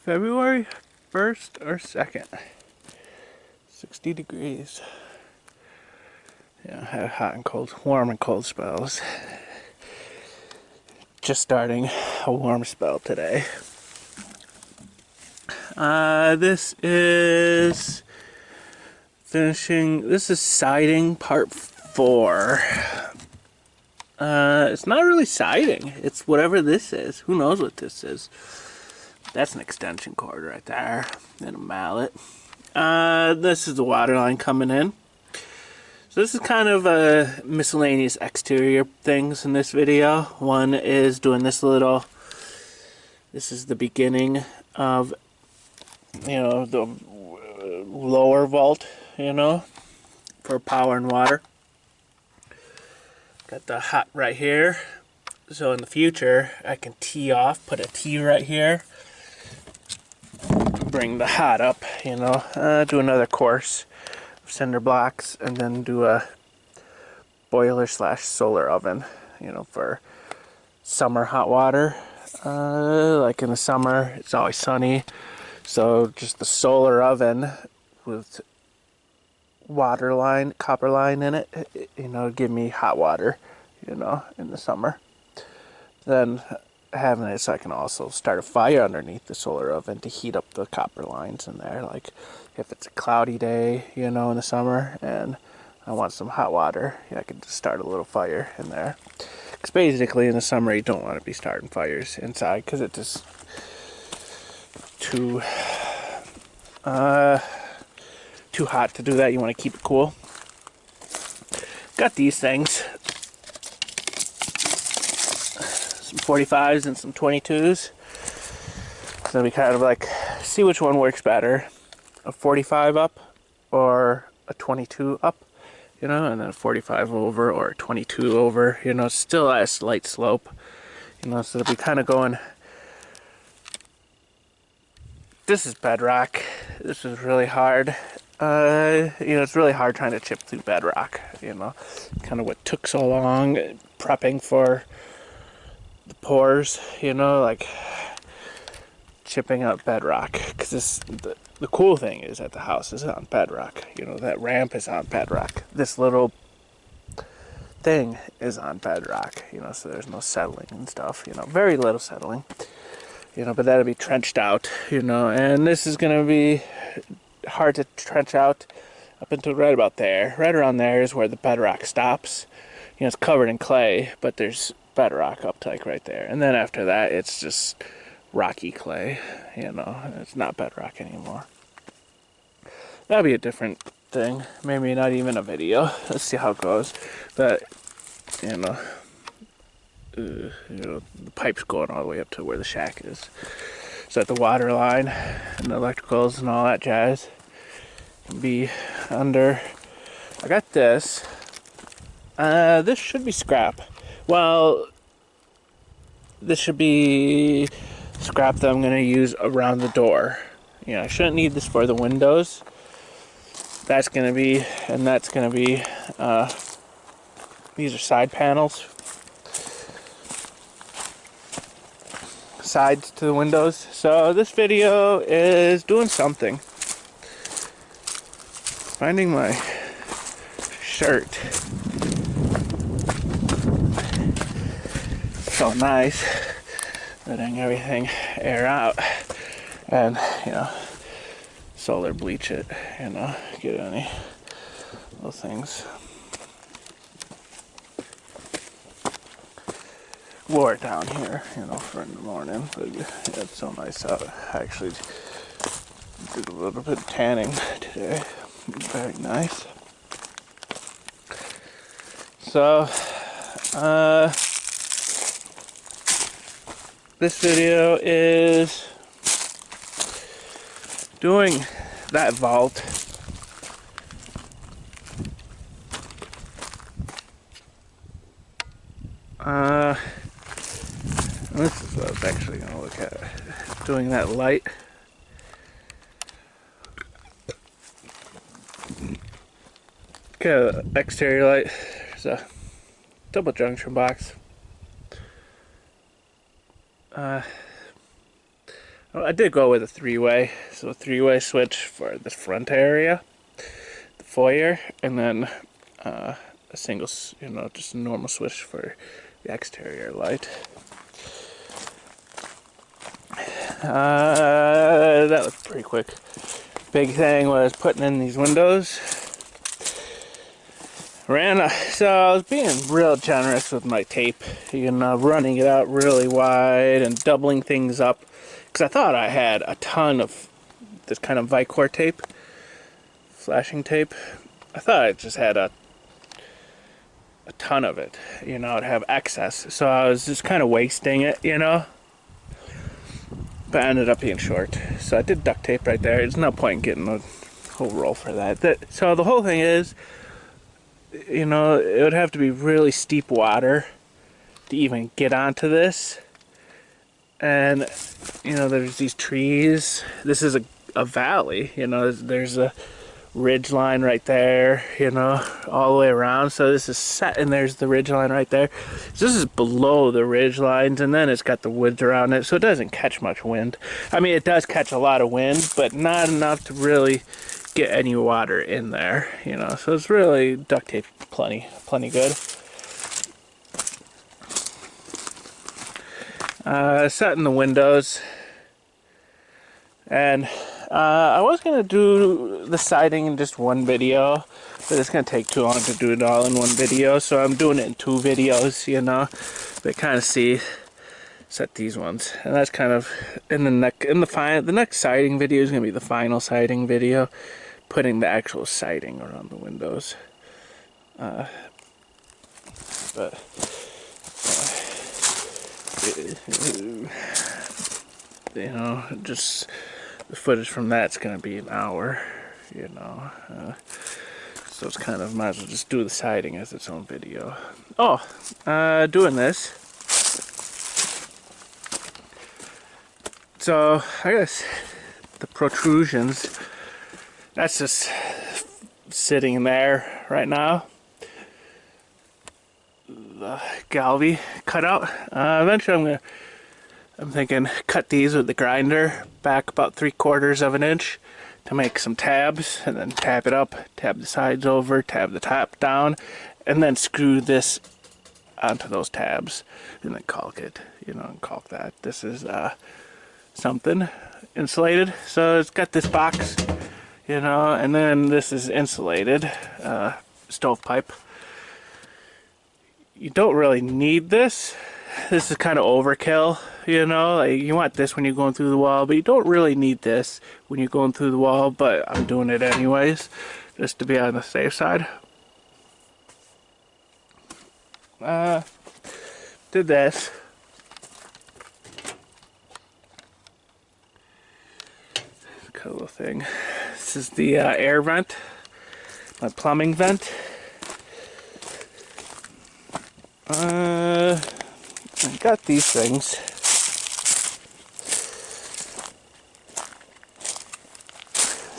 February 1st or 2nd. 60 degrees. Yeah, I had hot and cold, warm and cold spells. Just starting a warm spell today. This is finishing. This is siding part 4. It's not really siding. It's whatever this is. Who knows what this is? That's an extension cord right there. And a mallet. This is the water line coming in. So this is kind of a miscellaneous exterior things in this video. One is doing this little. This is the beginning of, the lower vault, for power and water. Got the hot right here. So in the future, I can tee off, put a tee right here. Bring the hot up, do another course of cinder blocks, and then do a boiler / solar oven, for summer hot water. Like in the summer, it's always sunny. So just the solar oven with water line, copper line in it, give me hot water, in the summer. Then having it so I can also start a fire underneath the solar oven to heat up the copper lines in there. Like if it's a cloudy day, in the summer and I want some hot water, I can just start a little fire in there. Because basically in the summer you don't want to be starting fires inside because it's just too hot to do that. You want to keep it cool. Got these things. Some 45s and some 22s. So we kind of like see which one works better. A 45 up or a 22 up, and then a 45 over or a 22 over, still at a slight slope, so it'll be kind of going. This is bedrock. This is really hard. It's really hard trying to chip through bedrock, kind of what took so long prepping for the pours, like chipping out bedrock. Because the cool thing is that the house is on bedrock. That ramp is on bedrock. This little thing is on bedrock, so there's no settling and stuff, very little settling, but that'll be trenched out, and this is going to be hard to trench out up until right about there. Right around there is where the bedrock stops. It's covered in clay, but there's bedrock up to like right there. And then after that, it's just rocky clay, it's not bedrock anymore. That'll be a different thing. Maybe not even a video. Let's see how it goes. But, the pipe's going all the way up to where the shack is. So that the water line and the electricals and all that jazz can be under. I got this. This should be scrap. Well, this should be scrap that I'm going to use around the door. I shouldn't need this for the windows. That's going to be, and that's going to be, these are side panels. Sides to the windows. So this video is doing something. Finding my shirt. So nice. Letting everything air out. And, solar bleach it, get any little things. Wore it down here, for in the morning, but it's so nice out. I actually did a little bit of tanning today. Very nice. So, this video is doing that vault. This is what I was actually going to look at. Doing that light. Okay, exterior light. There's a double junction box. I I did go with a three-way, so a three-way switch for the front area, the foyer, and then a single, just a normal switch for the exterior light. That was pretty quick. Big thing was putting in these windows. So I was being real generous with my tape, running it out really wide and doubling things up, because I thought I had a ton of this kind of Vicor tape, flashing tape. I thought I just had a ton of it, I'd have excess, so I was just kind of wasting it, but I ended up being short. So I did duct tape right there. There's no point in getting a whole roll for that. So the whole thing is, it would have to be really steep water to even get onto this. And, there's these trees. This is a valley, there's a ridge line right there, all the way around. So this is set, and there's the ridge line right there. So this is below the ridge lines, and then it's got the woods around it, so it doesn't catch much wind. I mean, it does catch a lot of wind, but not enough to really get any water in there, so it's really duct tape plenty good. Setting the windows, and I was gonna do the siding in just one video, but it's gonna take too long to do it all in one video, so I'm doing it in two videos, but kind of set these ones, and that's kind of the next siding video is gonna be the final siding video, putting the actual siding around the windows. Just the footage from that's gonna be an hour, so it's kind of, might as well just do the siding as its own video. Doing this. So I guess the protrusions, that's just sitting there right now. The Galvy cutout. Eventually I'm thinking cut these with the grinder back about 3/4 of an inch to make some tabs, and then tab it up, tab the sides over, tab the top down, and then screw this onto those tabs, and then caulk it, and caulk that. This is something insulated, so it's got this box, and then this is insulated stovepipe. You don't really need this. This is kind of overkill, like you want this when you're going through the wall, but you don't really need this when you're going through the wall, but I'm doing it anyways, just to be on the safe side. Did this. Cut a little thing. This is the air vent, my plumbing vent. I got these things.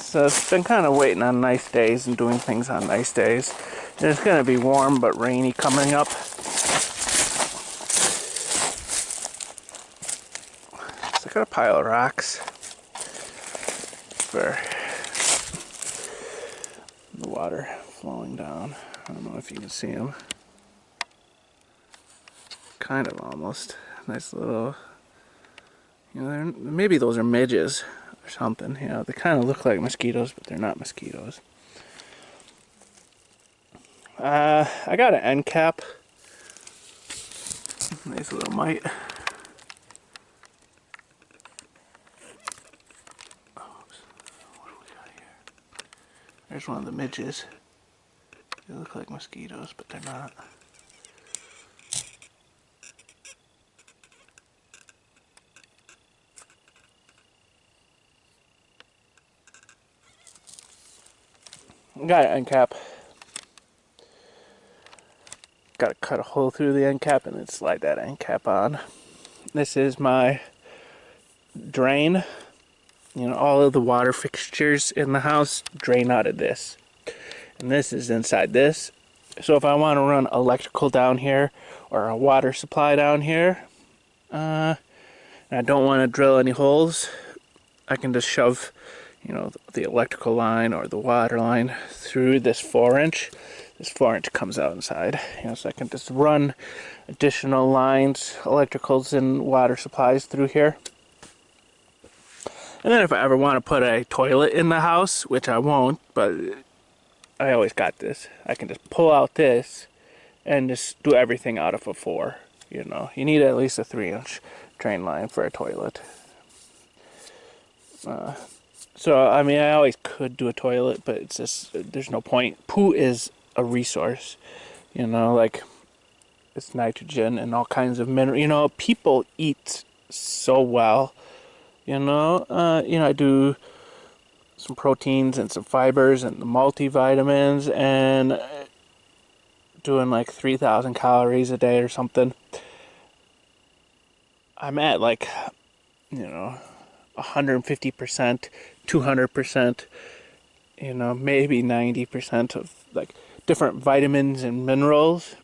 So it's been kind of waiting on nice days and doing things on nice days. And it's going to be warm but rainy coming up. So I got a pile of rocks for the water flowing down. I don't know if you can see them. Kind of almost. Nice little, maybe those are midges or something. They kind of look like mosquitoes, but they're not mosquitoes. I got an end cap. Nice little mite. Oops. What do we got here? There's one of the midges. They look like mosquitoes, but they're not. Got an end cap. Got to cut a hole through the end cap and then slide that end cap on. This is my drain. All of the water fixtures in the house drain out of this. And this is inside this. So if I want to run electrical down here or a water supply down here, and I don't want to drill any holes I can just shove, the electrical line or the water line through this 4-inch. This 4-inch comes out inside, so I can just run additional lines, electricals and water supplies through here. And then if I ever want to put a toilet in the house, which I won't, but I always got this, I can just pull out this and just do everything out of a 4. You need at least a 3-inch drain line for a toilet. So, I always could do a toilet, but it's just, there's no point. Poo is a resource, like, it's nitrogen and all kinds of minerals. People eat so well, I do some proteins and some fibers and the multivitamins and doing like 3,000 calories a day or something. I'm at like, 150%, 200%, maybe 90% of like different vitamins and minerals,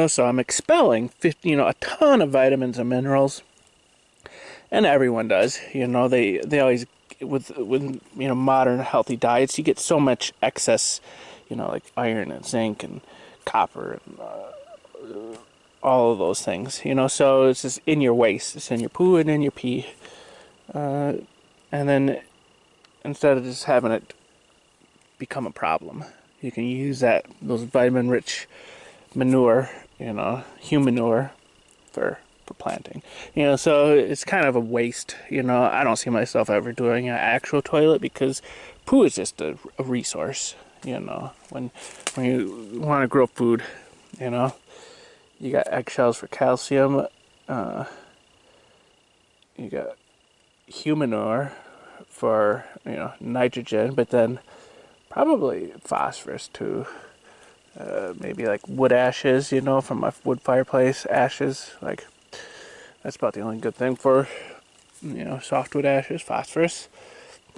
so I'm expelling a ton of vitamins and minerals, and everyone does, they always, with modern healthy diets, you get so much excess, like iron and zinc and copper and all of those things, so it's just in your waste, it's in your poo and in your pee. And then instead of just having it become a problem, you can use those vitamin-rich manure, humanure for planting. So it's kind of a waste. I don't see myself ever doing an actual toilet because poo is just a resource. When you want to grow food, you got eggshells for calcium. You got humanure for nitrogen, but then probably phosphorus too. Maybe like wood ashes, from my wood fireplace ashes. Like that's about the only good thing for softwood ashes. Phosphorus.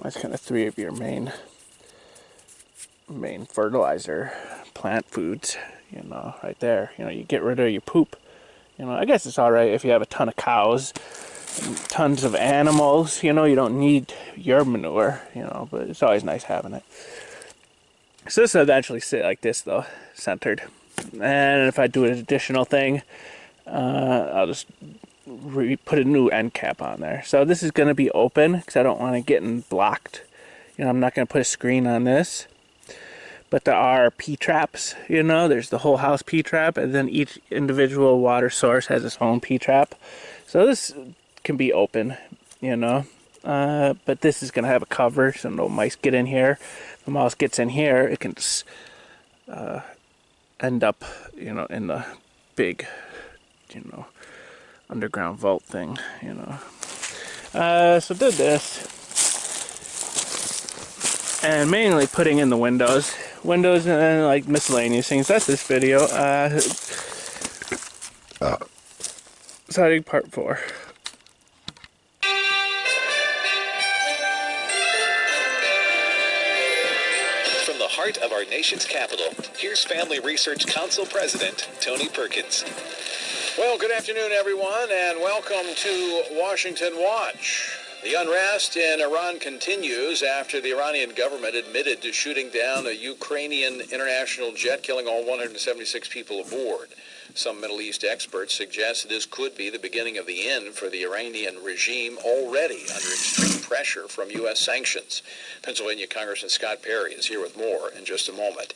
That's kind of 3 of your main fertilizer plant foods. Right there. You get rid of your poop. I guess it's all right if you have a ton of cows. Tons of animals, you don't need your manure, but it's always nice having it. So this will eventually sit like this though, centered. And if I do an additional thing, I'll just put a new end cap on there. So this is going to be open because I don't want it getting blocked. I'm not going to put a screen on this. But there are P-traps, there's the whole house P-trap, and then each individual water source has its own P-trap. So this can be open, but this is going to have a cover so no mice get in here. If the mouse gets in here, it can just end up, in the big, underground vault thing, So did this. And mainly putting in the windows and like miscellaneous things. That's this video. Siding part 4. From the heart of our nation's capital, here's Family Research Council President Tony Perkins. Well, good afternoon, everyone, and welcome to Washington Watch. The unrest in Iran continues after the Iranian government admitted to shooting down a Ukrainian international jet, killing all 176 people aboard. Some Middle East experts suggest this could be the beginning of the end for the Iranian regime, already under extreme pressure from U.S. sanctions. Pennsylvania Congressman Scott Perry is here with more in just a moment.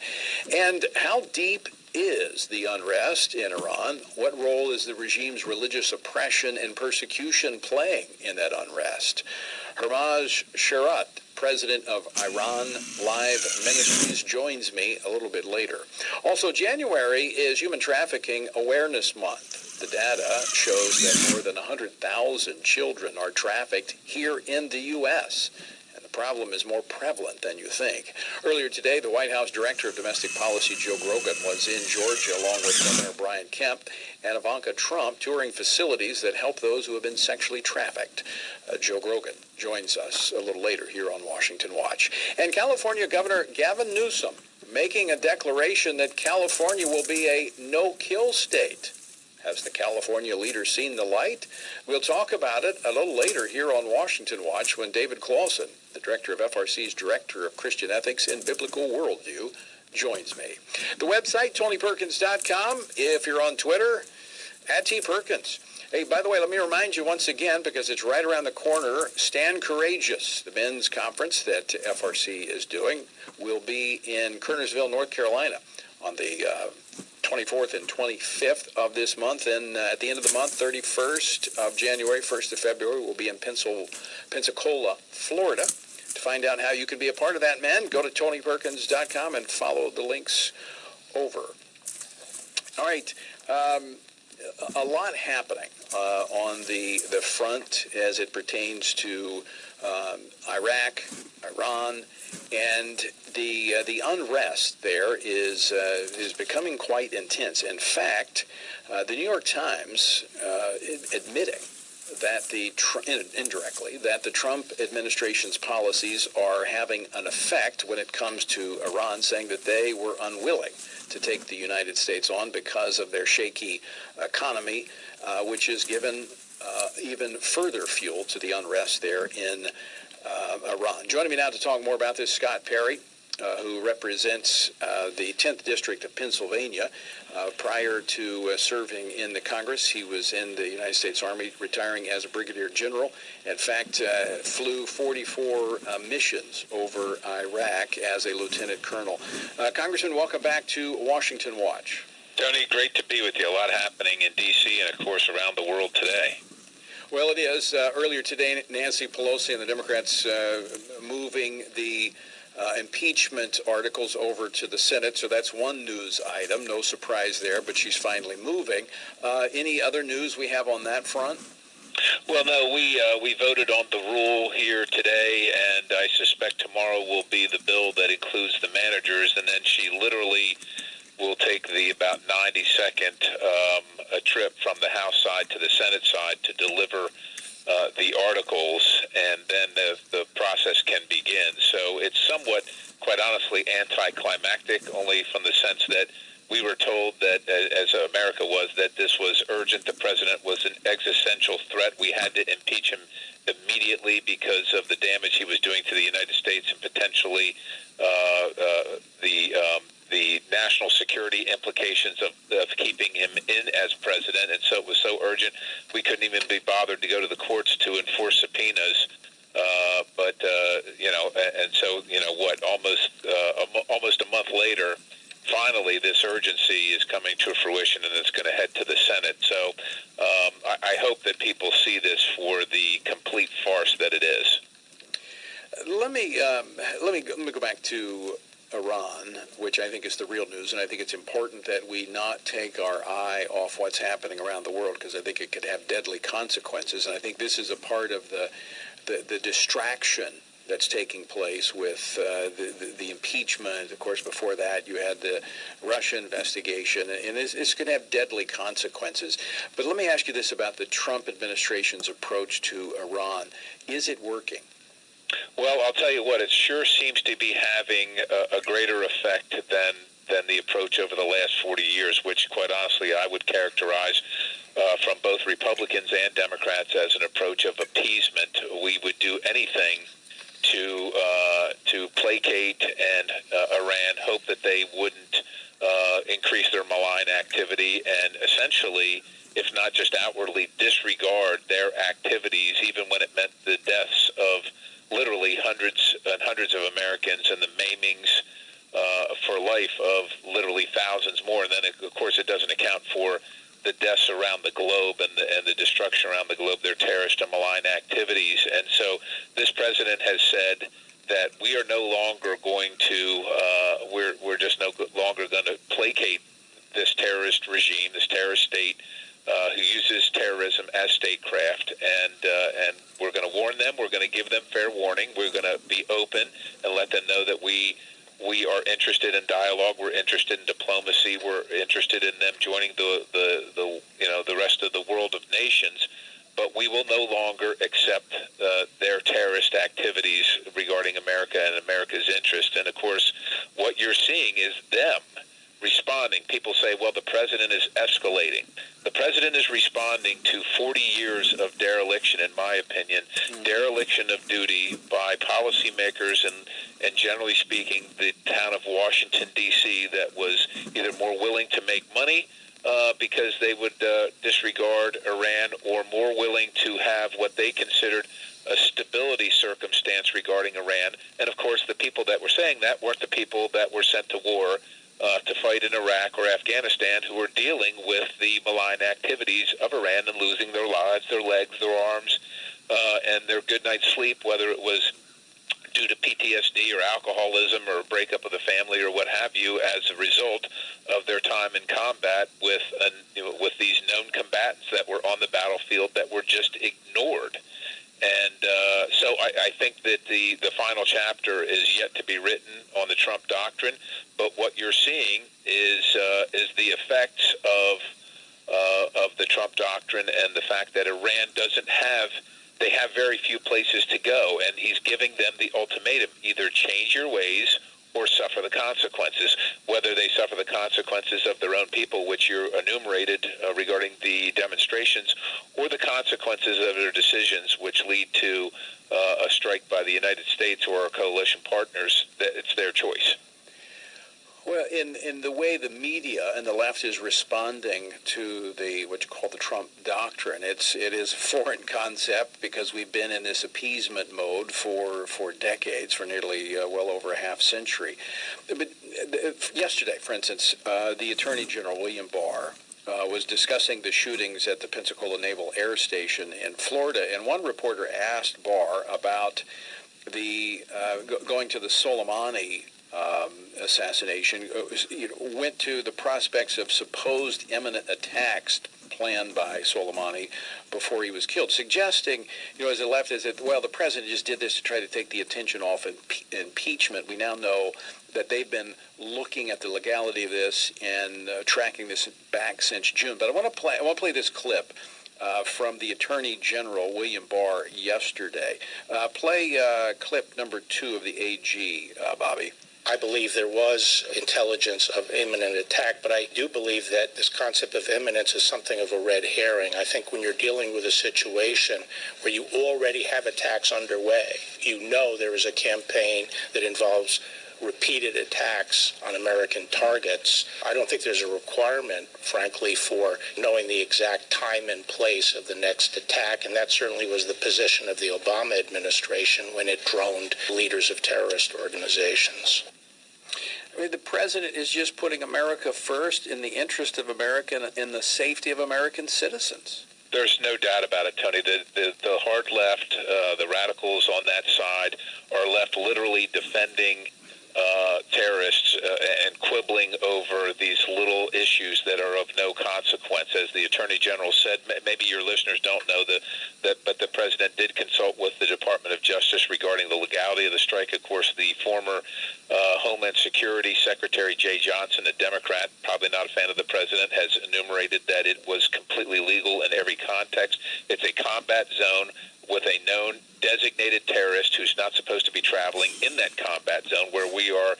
And how deep is the unrest in Iran? What role is the regime's religious oppression and persecution playing in that unrest? Hermaz Sherat, president of Iran Live Ministries, joins me a little bit later. Also, January is Human Trafficking Awareness Month. The data shows that more than 100,000 children are trafficked here in the U.S., and the problem is more prevalent than you think. Earlier today, the White House Director of Domestic Policy, Joe Grogan, was in Georgia along with Governor Brian Kemp and Ivanka Trump, touring facilities that help those who have been sexually trafficked. Joe Grogan joins us a little later here on Washington Watch. And California Governor Gavin Newsom making a declaration that California will be a no-kill state. Has the California leader seen the light? We'll talk about it a little later here on Washington Watch when David Clawson, the director of FRC's Director of Christian Ethics and Biblical Worldview, joins me. The website, TonyPerkins.com. If you're on Twitter, @TPerkins. Hey, by the way, let me remind you once again, because it's right around the corner, Stand Courageous, the men's conference that FRC is doing, will be in Kernersville, North Carolina on the 24th and 25th of this month. And at the end of the month, 31st of January, 1st of February, we'll be in Pensacola, Florida. To find out how you can be a part of that, man, go to TonyPerkins.com and follow the links over. All right. A lot happening on the front as it pertains to Iraq, Iran, and the unrest there is becoming quite intense. In fact, the New York Times admitting that indirectly that the Trump administration's policies are having an effect when it comes to Iran, saying that they were unwilling to take the United States on because of their shaky economy, which has given even further fuel to the unrest there in Iran. Joining me now to talk more about this, Scott Perry, who represents the 10th District of Pennsylvania. Prior to serving in the Congress, he was in the United States Army, retiring as a brigadier general. In fact, flew 44 missions over Iraq as a lieutenant colonel. Congressman, welcome back to Washington Watch. Tony, great to be with you. A lot happening in D.C. and, of course, around the world today. Well, it is. Earlier today, Nancy Pelosi and the Democrats moving the impeachment articles over to the Senate, so that's one news item. No surprise there, but she's finally moving. Any other news we have on that front? Well, no, we voted on the rule here today, and I suspect tomorrow will be the bill that includes the managers, and then she literally will take the about 90-second a trip from the House side to the Senate side to deliver the articles, and then the process can begin. So it's somewhat, quite honestly, anticlimactic, only from the sense that we were told that, as America was, that this was urgent. The president was an existential threat. We had to impeach him immediately because of the damage he was doing to the United States and potentially the national security implications of keeping him in as president. And so it was so urgent, we couldn't even be bothered to go to the courts to enforce subpoenas. And so, almost a month later, finally, this urgency is coming to fruition, and it's going to head to the Senate. So I hope that people see this for the complete farce that it is. Let me go back to Iran, which I think is the real news, and I think it's important that we not take our eye off what's happening around the world, because I think it could have deadly consequences. And I think this is a part of the distraction that's taking place with the impeachment. Of course, before that, you had the Russia investigation, and it's going to have deadly consequences. But let me ask you this about the Trump administration's approach to Iran. Is it working? Well, I'll tell you what, it sure seems to be having a greater effect than the approach over the last 40 years, which, quite honestly, I would characterize from both Republicans and Democrats as an approach of appeasement. We would do anything to placate and Iran, hope that they wouldn't increase their malign activity, and essentially, if not just outwardly, disregard their activities, even when it meant the deaths of literally hundreds and hundreds of Americans and the maimings for life of literally thousands more. And then, of course, it doesn't account for the deaths around the globe and the destruction around the globe, their terrorist and malign activities. And so this president has said that we are no longer going to, we're just no longer going to placate this terrorist regime, this terrorist state, who uses terrorism as statecraft, and we're going to warn them. We're going to give them fair warning. We're going to be open and let them know that we are interested in dialogue. We're interested in diplomacy. We're interested in them joining the rest of the world of nations. But we will no longer accept their terrorist activities regarding America and America's interest. And of course, what you're seeing is them responding. People say, well, the president is escalating. The president is responding to 40 years of dereliction, in my opinion, dereliction of duty by policymakers and generally speaking, the town of Washington, D.C., that was either more willing to make money because they would disregard Iran, or more willing to have what they considered a stability circumstance regarding Iran. And, of course, the people that were saying that weren't the people that were sent to war to fight in Iraq or Afghanistan, who were dealing with the malign activities of Iran and losing their lives, their legs, their arms, and their good night's sleep, whether it was due to PTSD or alcoholism or a breakup of the family or what have you, as a result of their time in combat with these known combatants that were on the battlefield that were just ignored. And so I think that the final chapter is yet to be written on the Trump doctrine, but what you're seeing is the effects of the Trump doctrine and the fact that Iran they have very few places to go, and he's giving them the ultimatum: either change your ways or suffer the consequences. Whether they suffer the consequences of their own people, which you enumerated regarding the demonstrations, or the consequences of their decisions, which lead to a strike by the United States or our coalition partners, that it's their choice. Well, in the way the media and the left is responding to what you call the Trump doctrine, it is a foreign concept because we've been in this appeasement mode for decades, for nearly well over a half century. But yesterday, for instance, the Attorney General, William Barr, was discussing the shootings at the Pensacola Naval Air Station in Florida, and one reporter asked Barr about the going to the Soleimani assassination, went to the prospects of supposed imminent attacks planned by Soleimani before he was killed, suggesting, as the left is that, well, the president just did this to try to take the attention off impeachment. We now know that they've been looking at the legality of this and tracking this back since June. But I want to play this clip from the Attorney General, William Barr, yesterday. Play clip number 2 of the AG, Bobby. I believe there was intelligence of imminent attack, but I do believe that this concept of imminence is something of a red herring. I think when you're dealing with a situation where you already have attacks underway, you know there is a campaign that involves repeated attacks on American targets. I don't think there's a requirement, frankly, for knowing the exact time and place of the next attack, and that certainly was the position of the Obama administration when it droned leaders of terrorist organizations. I mean, the president is just putting America first in the interest of America and in the safety of American citizens. There's no doubt about it, Tony. The hard left, the radicals on that side, are left literally defending terrorists and quibbling over these little issues that are of no consequence. As the Attorney General said, maybe your listeners don't know but the President did consult with the Department of Justice regarding the legality of the strike. Of course, the former Homeland Security Secretary Jay Johnson, a Democrat, probably not a fan of the President, has enumerated that it was completely legal in every context. It's a combat zone with a known designated terrorist who's not supposed to be traveling in that combat zone, where we are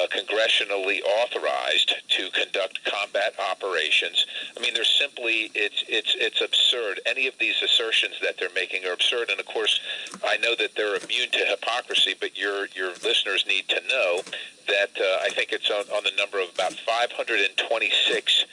congressionally authorized to conduct combat operations. I mean, there's simply, it's absurd. Any of these assertions that they're making are absurd. And of course, I know that they're immune to hypocrisy, but your listeners need to know that I think it's on the number of about 526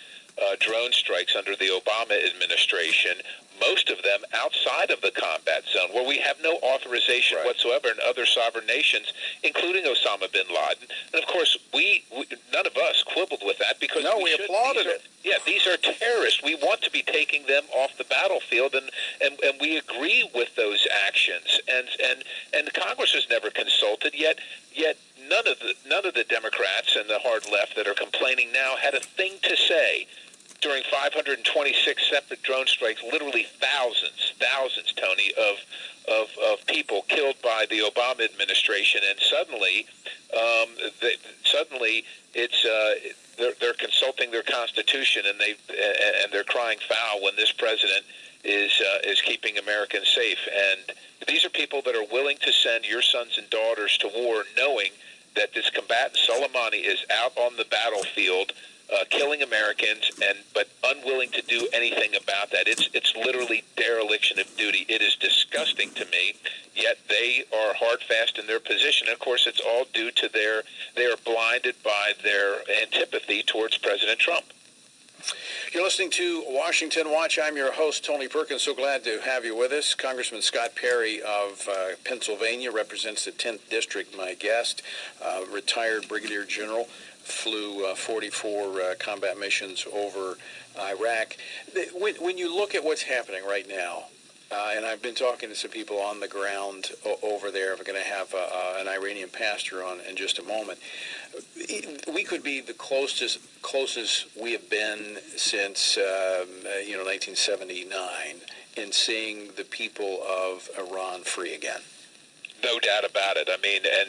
drone strikes under the Obama administration, most of them outside of the combat zone, where we have no authorization whatsoever in other sovereign nations, including Osama bin Laden. And of course, we none of us quibbled with that because we applauded it. Yeah, these are terrorists. We want to be taking them off the battlefield, and we agree with those actions. And Congress was never consulted, yet none of the Democrats and the hard left that are complaining now had a thing to say during 526 separate drone strikes, literally thousands, Tony, of people killed by the Obama administration, and suddenly it's they're consulting their Constitution, and they're crying foul when this president is keeping Americans safe. And these are people that are willing to send your sons and daughters to war, knowing that this combatant Soleimani is out on the battlefield killing Americans, but unwilling to do anything about that. It's literally dereliction of duty. It is disgusting to me, yet they are hard fast in their position. And of course, it's all due to they are blinded by their antipathy towards President Trump. You're listening to Washington Watch. I'm your host, Tony Perkins. So glad to have you with us. Congressman Scott Perry of Pennsylvania represents the 10th District, my guest, retired Brigadier General, flew 44 combat missions over Iraq. When you look at what's happening right now, and I've been talking to some people on the ground over there. We're going to have an Iranian pastor on in just a moment. We could be the closest we have been since 1979 in seeing the people of Iran free again. No doubt about it. I mean, and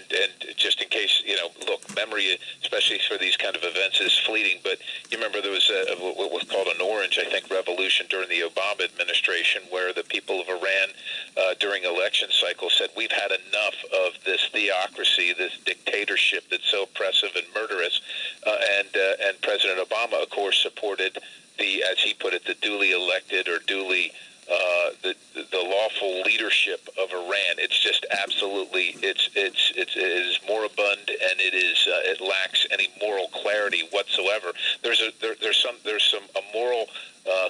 just in case, look, memory, especially for these kind of events, is fleeting. But you remember there was what was called an orange, I think, revolution during the Obama administration, where the people of Iran during election cycle said, we've had enough of this theocracy, this dictatorship that's so oppressive and murderous. And President Obama, of course, supported as he put it, the duly elected or duly the lawful leadership of Iran. It's just absolutely it is moribund, and it lacks any moral clarity whatsoever. There's a moral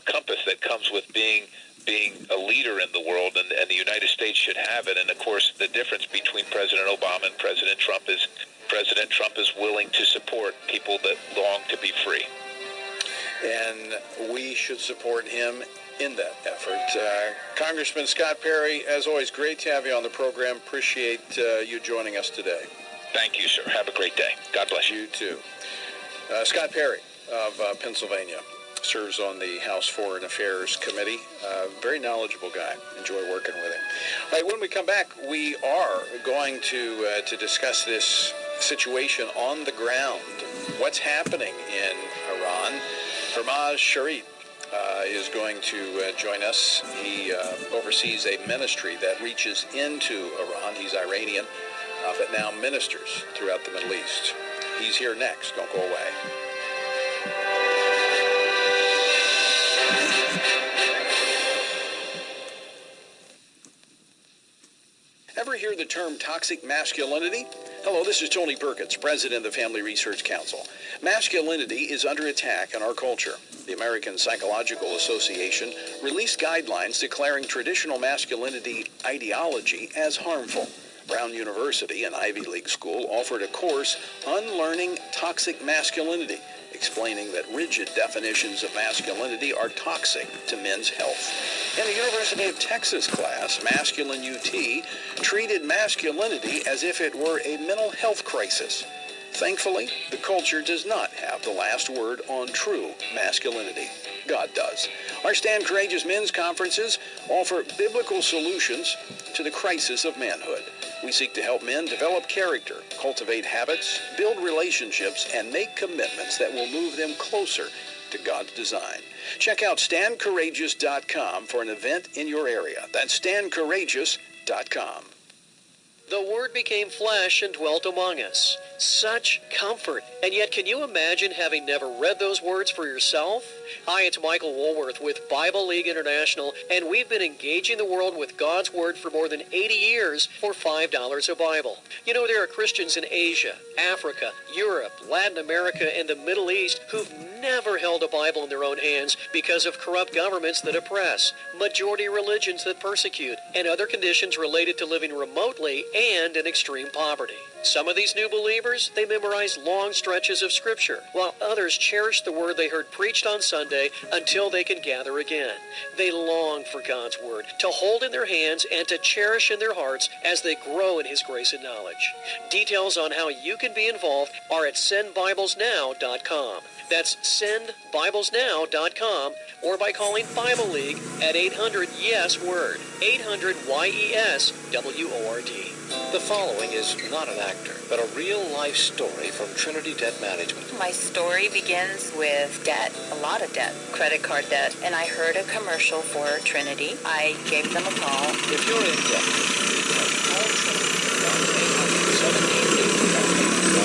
compass that comes with being a leader in the world, and the United States should have it. And of course, the difference between President Obama and President Trump is President Trump is willing to support people that long to be free, and we should support him in that effort. Congressman Scott Perry, as always, great to have you on the program. Appreciate you joining us today. Thank you, sir. Have a great day. God bless you. You too. Scott Perry of Pennsylvania serves on the House Foreign Affairs Committee. Very knowledgeable guy. Enjoy working with him. All right, when we come back, we are going to discuss this situation on the ground. What's happening in Iran? Firmaz Sharif is going to join us. He oversees a ministry that reaches into Iran. He's Iranian, but now ministers throughout the Middle East. He's here next. Don't go away. Ever hear the term toxic masculinity? Hello, this is Tony Perkins, president of the Family Research Council. Masculinity is under attack in our culture. The American Psychological Association released guidelines declaring traditional masculinity ideology as harmful. Brown University, an Ivy League school, offered a course, Unlearning Toxic Masculinity, explaining that rigid definitions of masculinity are toxic to men's health. In the University of Texas class, Masculine UT treated masculinity as if it were a mental health crisis. Thankfully, the culture does not have the last word on true masculinity. God does. Our Stand Courageous Men's Conferences offer biblical solutions to the crisis of manhood. We seek to help men develop character, cultivate habits, build relationships, and make commitments that will move them closer to God's design. Check out StandCourageous.com for an event in your area. That's StandCourageous.com. The Word became flesh and dwelt among us. Such comfort. And yet, can you imagine having never read those words for yourself? Hi, it's Michael Woolworth with Bible League International, and we've been engaging the world with God's Word for more than 80 years for $5 a Bible. You know, there are Christians in Asia, Africa, Europe, Latin America, and the Middle East who've never held a Bible in their own hands because of corrupt governments that oppress, majority religions that persecute, and other conditions related to living remotely and in extreme poverty. Some of these new believers, they memorize long stretches of Scripture, while others cherish the Word they heard preached on Sunday until they can gather again. They long for God's Word to hold in their hands and to cherish in their hearts as they grow in His grace and knowledge. Details on how you can be involved are at sendbiblesnow.com. That's sendbiblesnow.com, or by calling Bible League at 800-YES-WORD, 800-YES-WORD. The following is not an actor, but a real-life story from Trinity Debt Management. My story begins with debt, a lot of debt, credit card debt, and I heard a commercial for Trinity. I gave them a call. If you're in debt, call Trinity. 1-800-788-8888.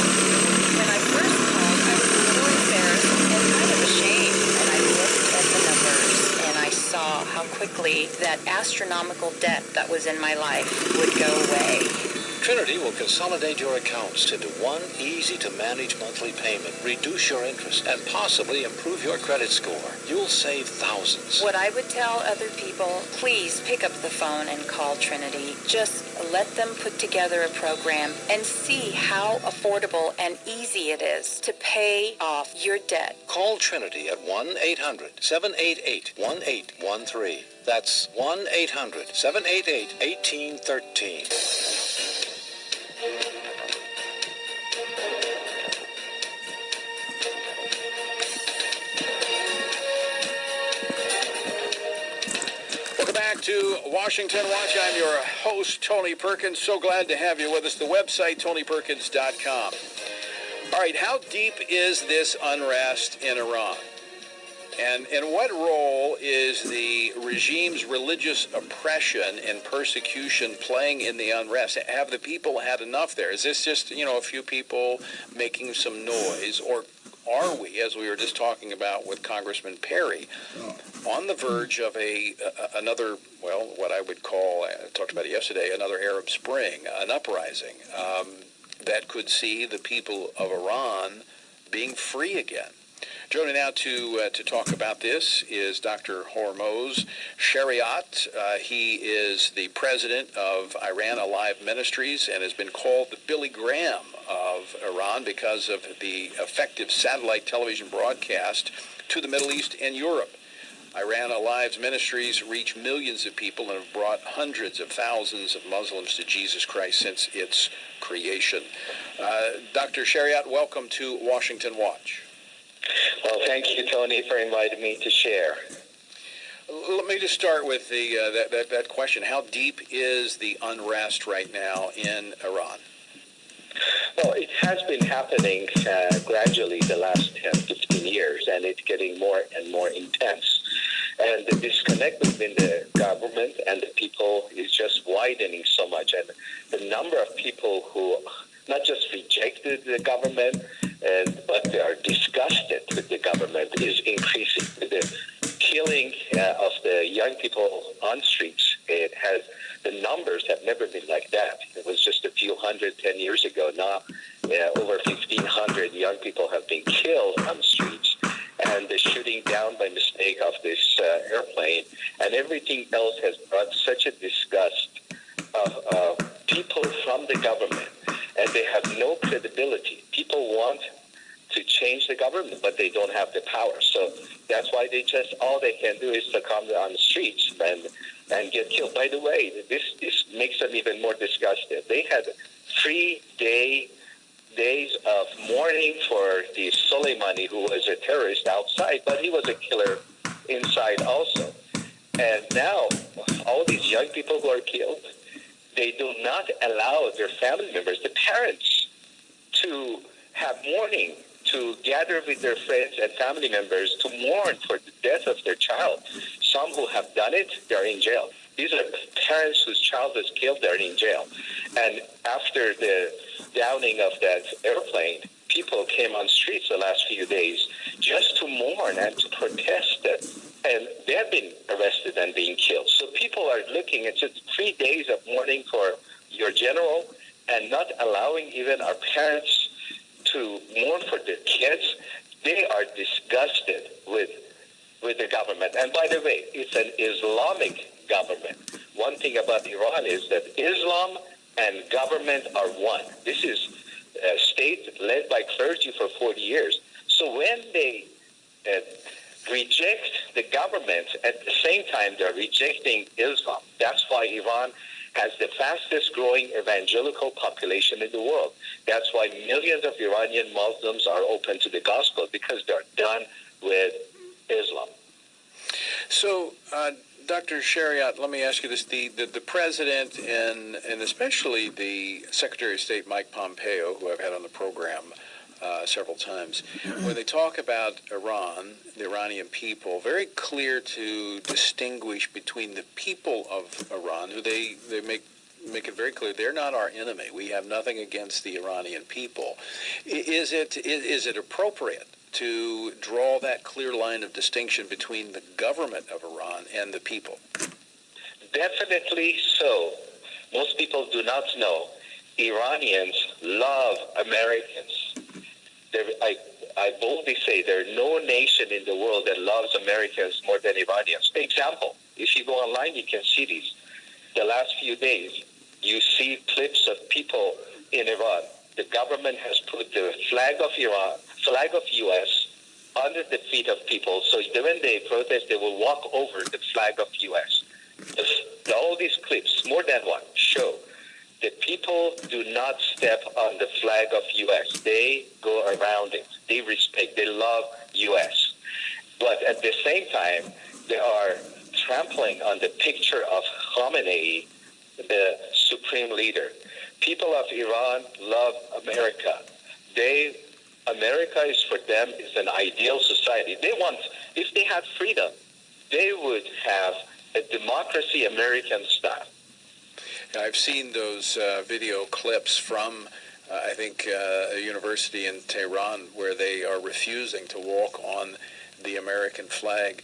worry that astronomical debt that was in my life would go away. Trinity will consolidate your accounts into one easy-to-manage monthly payment, reduce your interest, and possibly improve your credit score. You'll save thousands. What I would tell other people, please pick up the phone and call Trinity. Just let them put together a program and see how affordable and easy it is to pay off your debt. Call Trinity at 1-800-788-1813. That's 1-800-788-1813. Welcome back to Washington Watch. I'm your host, Tony Perkins. So glad to have you with us. The website, TonyPerkins.com. All right, how deep is this unrest in Iran? And what role is the regime's religious oppression and persecution playing in the unrest? Have the people had enough there? Is this just, a few people making some noise? Or are we, as we were just talking about with Congressman Perry, on the verge of another, what I would call, I talked about it yesterday, another Arab Spring, an uprising that could see the people of Iran being free again? Joining now to talk about this is Dr. Hormoz Shariat. He is the president of Iran Alive Ministries and has been called the Billy Graham of Iran because of the effective satellite television broadcast to the Middle East and Europe. Iran Alive's ministries reach millions of people and have brought hundreds of thousands of Muslims to Jesus Christ since its creation. Dr. Shariat, welcome to Washington Watch. Well, thank you, Tony, for inviting me to share. Let me just start with that question. How deep is the unrest right now in Iran? Well, it has been happening gradually the last 10, 15 years, and it's getting more and more intense. And the disconnect between the government and the people is just widening so much. And the number of people who not just rejected the government, but they are disgusted with the government is increasing. The killing of the young people on streets, the numbers have never been like that. It was just a few hundred 10 years ago. Now, over 1,500 young people have been killed on the streets, and the shooting down by mistake of this airplane, and everything else has brought such a disgust of people from the government, and they have no credibility. People want to change the government, but they don't have the power. So that's why all they can do is to come on the streets and get killed. By the way, this makes them even more disgusted. They had 3 days of mourning for the Soleimani, who was a terrorist outside, but he was a killer inside also. And now, all these young people who are killed, they do not allow their family members, the parents, to have mourning, to gather with their friends and family members to mourn for the death of their child. Some who have done it, they're in jail. These are parents whose child was killed, they're in jail. And after the downing of that airplane, people came on streets the last few days just to mourn and to protest it. And they have been arrested and being killed. So people are looking at just 3 days of mourning for your general and not allowing even our parents to mourn for their kids. They are disgusted with the government. And by the way, it's an Islamic government. One thing about Iran is that Islam and government are one. This is a state led by clergy for 40 years. So when they reject the government, at the same time they're rejecting Islam. That's why Iran has the fastest growing evangelical population in the world. That's why millions of Iranian Muslims are open to the gospel, because they're done with Islam. So, Dr. Shariat, let me ask you this. The president and especially the Secretary of State, Mike Pompeo, who I've had on the program several times, when they talk about Iran, the Iranian people, very clear to distinguish between the people of Iran, who they make it very clear they're not our enemy. We have nothing against the Iranian people. Is it appropriate to draw that clear line of distinction between the government of Iran and the people? Definitely so. Most people do not know. Iranians love Americans. I boldly say there are no nation in the world that loves Americans more than Iranians. Example, if you go online, you can see these. The last few days, you see clips of people in Iran. The government has put the flag of Iran, flag of U.S. under the feet of people. So when they protest, they will walk over the flag of U.S. All these clips, more than one, show that people do not step on the flag of U.S. They go around it. They respect, they love U.S. But at the same time, they are trampling on the picture of Khamenei, the supreme leader. People of Iran love America. America is for them is an ideal society. They want, if they had freedom, they would have a democracy American style. I've seen those video clips from, I think, a university in Tehran where they are refusing to walk on the American flag.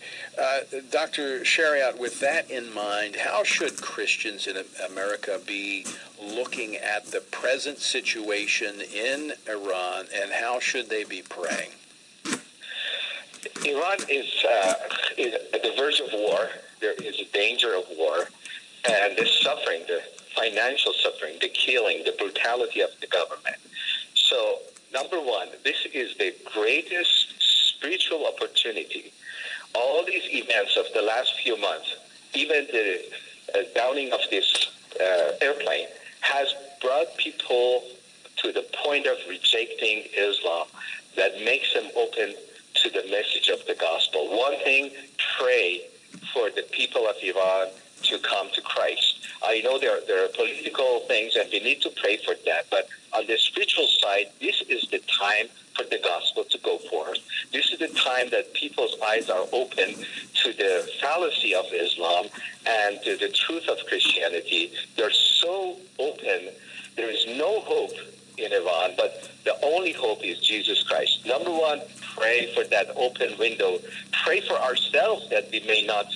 Dr. Shariat, with that in mind, how should Christians in America be looking at the present situation in Iran, and how should they be praying? Iran is at the verge of war. There is a danger of war, and the suffering, the financial suffering, the killing, the brutality of the government. So, number one, this is the greatest spiritual opportunity. All these events of the last few months, even the downing of this airplane, has brought people to the point of rejecting Islam that makes them open to the message of the gospel. One thing, pray for the people of Iran to come to Christ. I know there are political things and we need to pray for that, but on the spiritual side, this is the time for the gospel to go forth. This is the time that people's eyes are open to the fallacy of Islam and to the truth of Christianity. They're so open. There is no hope in Iran, but the only hope is Jesus Christ. Number one, pray for that open window. Pray for ourselves that we may not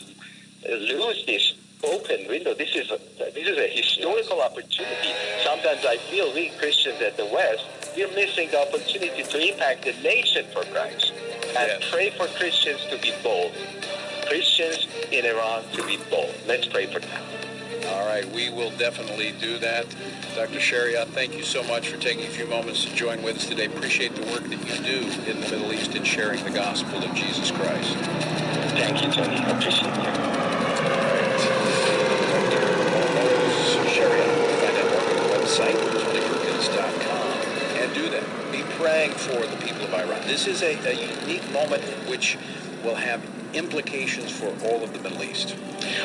lose this open window. This is a historical opportunity. Sometimes I feel we Christians at the West, we're missing the opportunity to impact the nation for Christ. And pray for Christians to be bold. Christians in Iran to be bold. Let's pray for them. All right, we will definitely do that. Dr. Shariat, thank you so much for taking a few moments to join with us today. Appreciate the work that you do in the Middle East in sharing the gospel of Jesus Christ. Thank you, Tony. I appreciate it. Site, TonyPerkins.com, and do that. Be praying for the people of Iran. This is a unique moment which will have implications for all of the Middle East.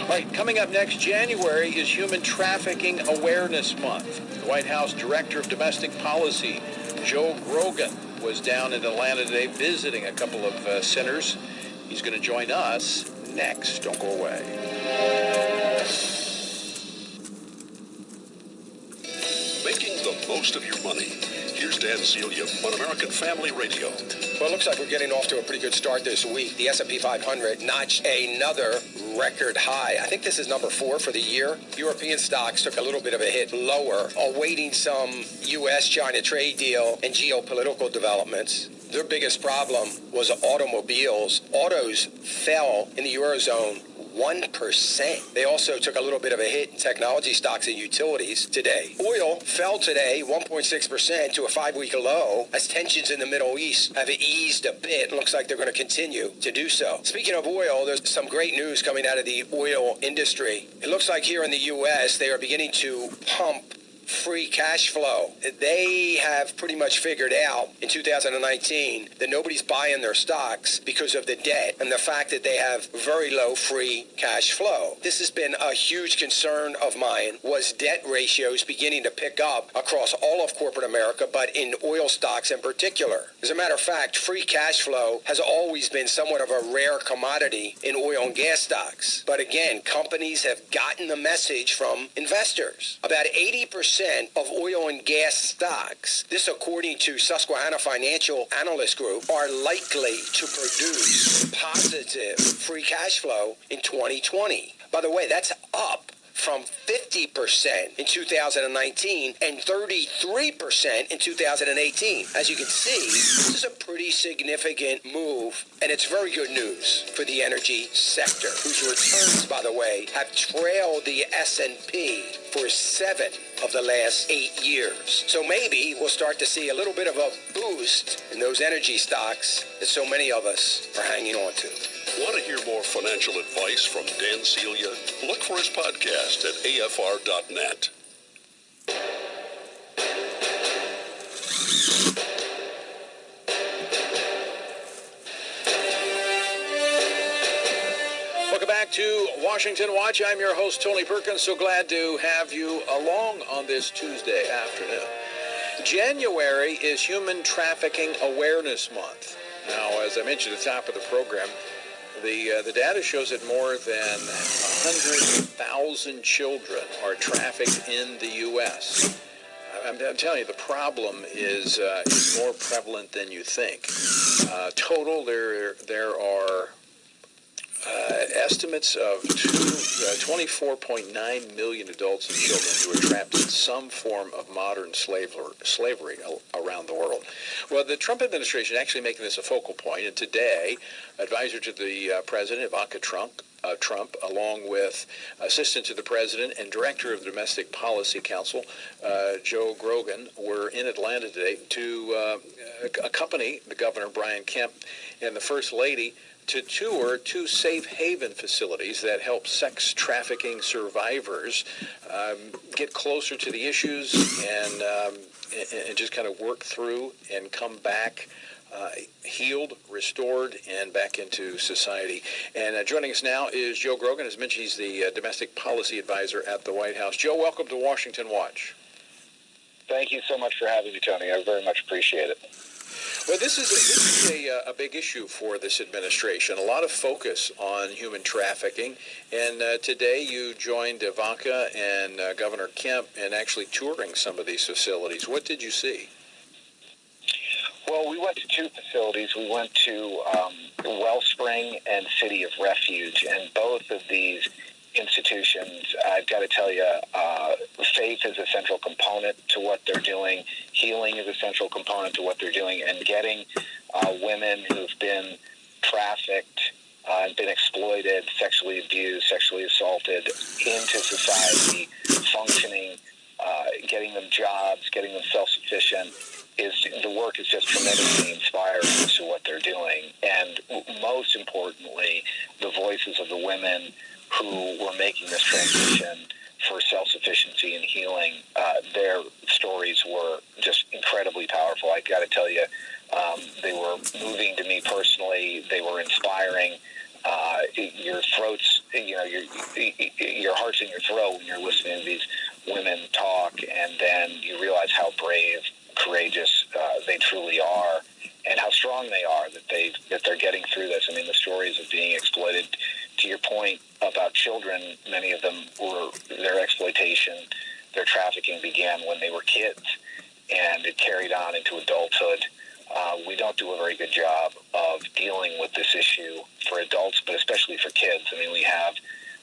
All right, coming up next January is Human Trafficking Awareness Month. The White House Director of Domestic Policy, Joe Grogan, was down in Atlanta today visiting a couple of centers. He's going to join us next. Don't go away. Making the most of your money. Here's Dan Celia on American Family Radio. Well, it looks like we're getting off to a pretty good start this week. The S&P 500 notched another record high. I think this is number 4 for the year. European stocks took a little bit of a hit lower, awaiting some U.S.-China trade deal and geopolitical developments. Their biggest problem was automobiles. Autos fell in the Eurozone 1%. They also took a little bit of a hit in technology stocks and utilities today. Oil fell today 1.6% to a 5-week low as tensions in the Middle East have eased a bit. It looks like they're going to continue to do so. Speaking of oil, there's some great news coming out of the oil industry. It looks like here in the U.S. they are beginning to pump free cash flow. They have pretty much figured out in 2019 that nobody's buying their stocks because of the debt and the fact that they have very low free cash flow. This has been a huge concern of mine, was debt ratios beginning to pick up across all of corporate America, but in oil stocks in particular. As a matter of fact, free cash flow has always been somewhat of a rare commodity in oil and gas stocks. But again, companies have gotten the message from investors. About 80% of oil and gas stocks, this according to Susquehanna Financial Analyst Group, are likely to produce positive free cash flow in 2020. By the way, that's up from 50% in 2019 and 33% in 2018. As you can see, this is a pretty significant move, and it's very good news for the energy sector, whose returns, by the way, have trailed the S&P for 7 of the last 8 years. So maybe we'll start to see a little bit of a boost in those energy stocks that so many of us are hanging on to. Want to hear more financial advice from Dan Celia? Look for his podcast at afr.net. Welcome back to Washington Watch. I'm your host, Tony Perkins. So glad to have you along on this Tuesday afternoon. January is Human Trafficking Awareness Month. Now, as I mentioned at the top of the program, the data shows that more than 100,000 children are trafficked in the U.S. I'm telling you, the problem is more prevalent than you think. Total, there are estimates of 24.9 million adults and children who are trapped in some form of modern slavery around the world. Well, the Trump administration is actually making this a focal point, and today, advisor to the president, Ivanka Trump, along with assistant to the president and director of the Domestic Policy Council, Joe Grogan, were in Atlanta today to accompany the governor, Brian Kemp, and the first lady to tour 2 safe haven facilities that help sex trafficking survivors get closer to the issues and just kind of work through and come back healed, restored, and back into society. And joining us now is Joe Grogan. As mentioned, he's the domestic policy advisor at the White House. Joe, welcome to Washington Watch. Thank you so much for having me, Tony. I very much appreciate it. Well, this is a big issue for this administration. A lot of focus on human trafficking. And today you joined Ivanka and Governor Kemp in actually touring some of these facilities. What did you see? Well, we went to 2 facilities. We went to Wellspring and City of Refuge, and both of these institutions, I've got to tell you, faith is a central component to what they're doing. Healing is a central component to what they're doing, and getting women who've been trafficked and been exploited, sexually abused, sexually assaulted into society, functioning, getting them jobs, getting them self-sufficient. The work is just tremendously inspiring to what they're doing. And most importantly, the voices of the women who were making this transition for self-sufficiency and healing, their stories were just incredibly powerful. I've got to tell you, they were moving to me personally. They were inspiring. Your throats, your heart's in your throat when you're listening to these women talk, and then you realize how brave, courageous they truly are, and how strong they are that they're getting through this. I mean, the stories of being exploited. To your point about children, many of them their exploitation, their trafficking began when they were kids, and it carried on into adulthood. We don't do a very good job of dealing with this issue for adults, but especially for kids. I mean, we have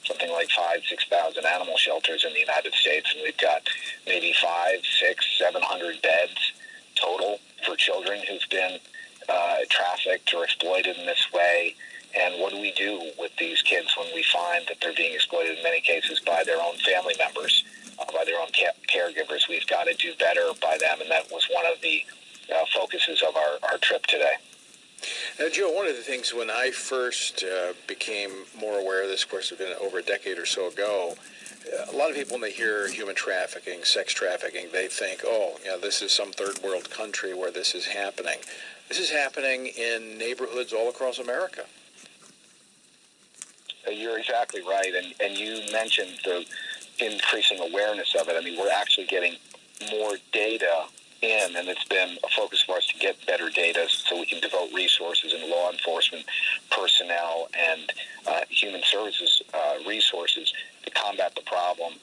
something like 5,000-6,000 animal shelters in the United States, and we've got maybe 500, 600, 700 beds total for children who've been trafficked or exploited in this way. And what do we do with these kids when we find that they're being exploited in many cases by their own family members, by their own caregivers? We've got to do better by them, and that was one of the focuses of our trip today. Now, Joe, one of the things when I first became more aware of this, of course, it's been over a decade or so ago, a lot of people, when they hear human trafficking, sex trafficking, they think, this is some third world country where this is happening. This is happening in neighborhoods all across America. You're exactly right, and you mentioned the increasing awareness of it. I mean, we're actually getting more data in, and it's been a focus for us to get better data so we can devote resources in law enforcement personnel and human services resources to combat the problem.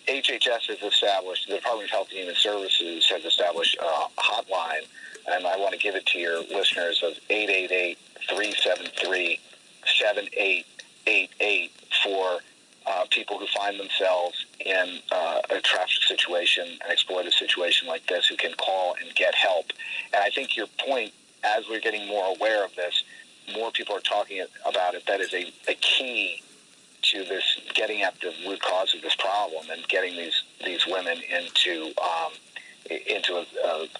HHS has established, the Department of Health and Human Services has established a hotline, and I want to give it to your listeners, of 888-373-7888 for people who find themselves this, more people are talking about it. That is a key to this, getting at the root cause of this problem and getting these women into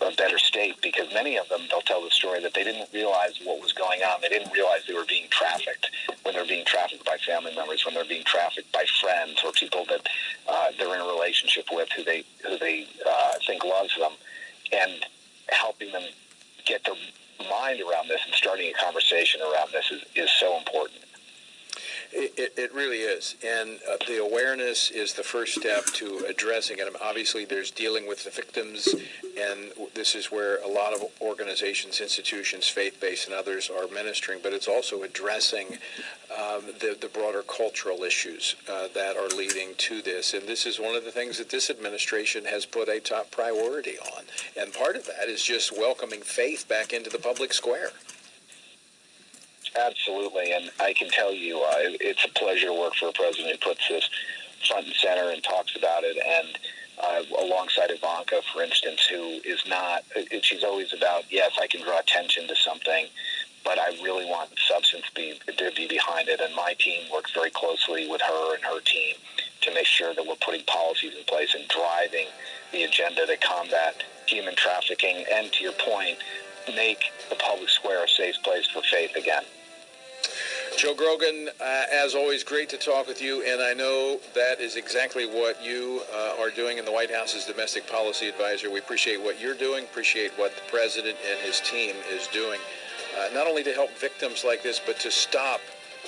a better state, because many of them, they'll tell the story that they didn't realize what was going on. They didn't realize they were being trafficked, when they're being trafficked by family members, when they're being trafficked by friends or people that they're in a relationship with who they think loves them, and helping them get their mind around this and starting a conversation around this is so important. It really is, and the awareness is the first step to addressing it. Obviously, there's dealing with the victims, and this is where a lot of organizations, institutions, faith-based and others are ministering, but it's also addressing the broader cultural issues that are leading to this, and this is one of the things that this administration has put a top priority on, and part of that is just welcoming faith back into the public square. Absolutely, and I can tell you it's a pleasure to work for a president who puts this front and center and talks about it, and alongside Ivanka, for instance, who is not, she's always about, yes, I can draw attention to something, but I really want substance to be behind it, and my team works very closely with her and her team to make sure that we're putting policies in place and driving the agenda to combat human trafficking and, to your point, make the public square a safe place for faith again. Joe Grogan, as always, great to talk with you, and I know that is exactly what you are doing in the White House as Domestic Policy Advisor. We appreciate what you're doing, appreciate what the President and his team is doing, not only to help victims like this, but to stop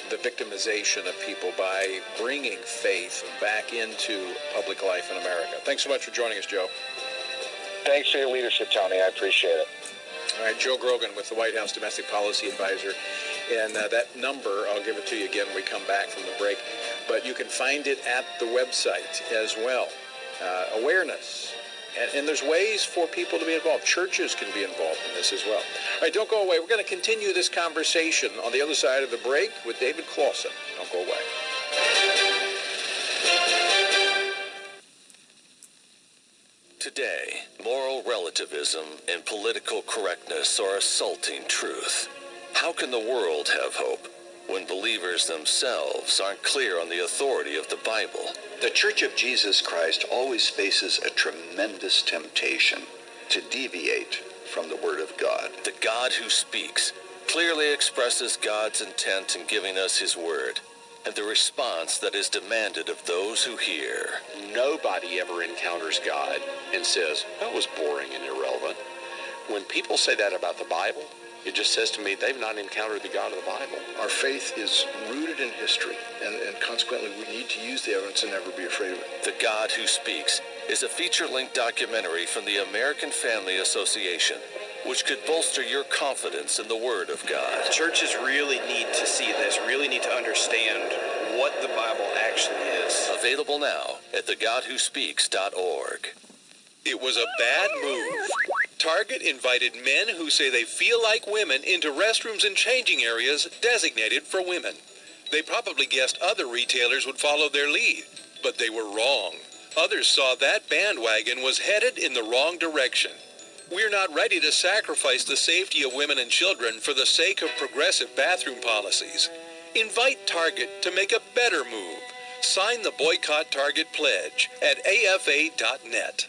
the victimization of people by bringing faith back into public life in America. Thanks so much for joining us, Joe. Thanks for your leadership, Tony. I appreciate it. All right, Joe Grogan with the White House Domestic Policy Advisor. And that number, I'll give it to you again when we come back from the break. But you can find it at the website as well. Awareness. And there's ways for people to be involved. Churches can be involved in this as well. All right, don't go away. We're going to continue this conversation on the other side of the break with David Clausen. Don't go away. Today, moral relativism and political correctness are assaulting truth. How can the world have hope when believers themselves aren't clear on the authority of the Bible? The Church of Jesus Christ always faces a tremendous temptation to deviate from the Word of God. The God who speaks clearly expresses God's intent in giving us His Word, and the response that is demanded of those who hear. Nobody ever encounters God and says, that was boring and irrelevant. When people say that about the Bible, it just says to me they've not encountered the God of the Bible. Our faith is rooted in history, and consequently we need to use the evidence and never be afraid of it. The God Who Speaks is a feature-length documentary from the American Family Association, which could bolster your confidence in the Word of God. Churches really need to see this, really need to understand what the Bible actually is. Available now at thegodwhospeaks.org. It was a bad move. Target invited men who say they feel like women into restrooms and changing areas designated for women. They probably guessed other retailers would follow their lead, but they were wrong. Others saw that bandwagon was headed in the wrong direction. We're not ready to sacrifice the safety of women and children for the sake of progressive bathroom policies. Invite Target to make a better move. Sign the Boycott Target Pledge at afa.net.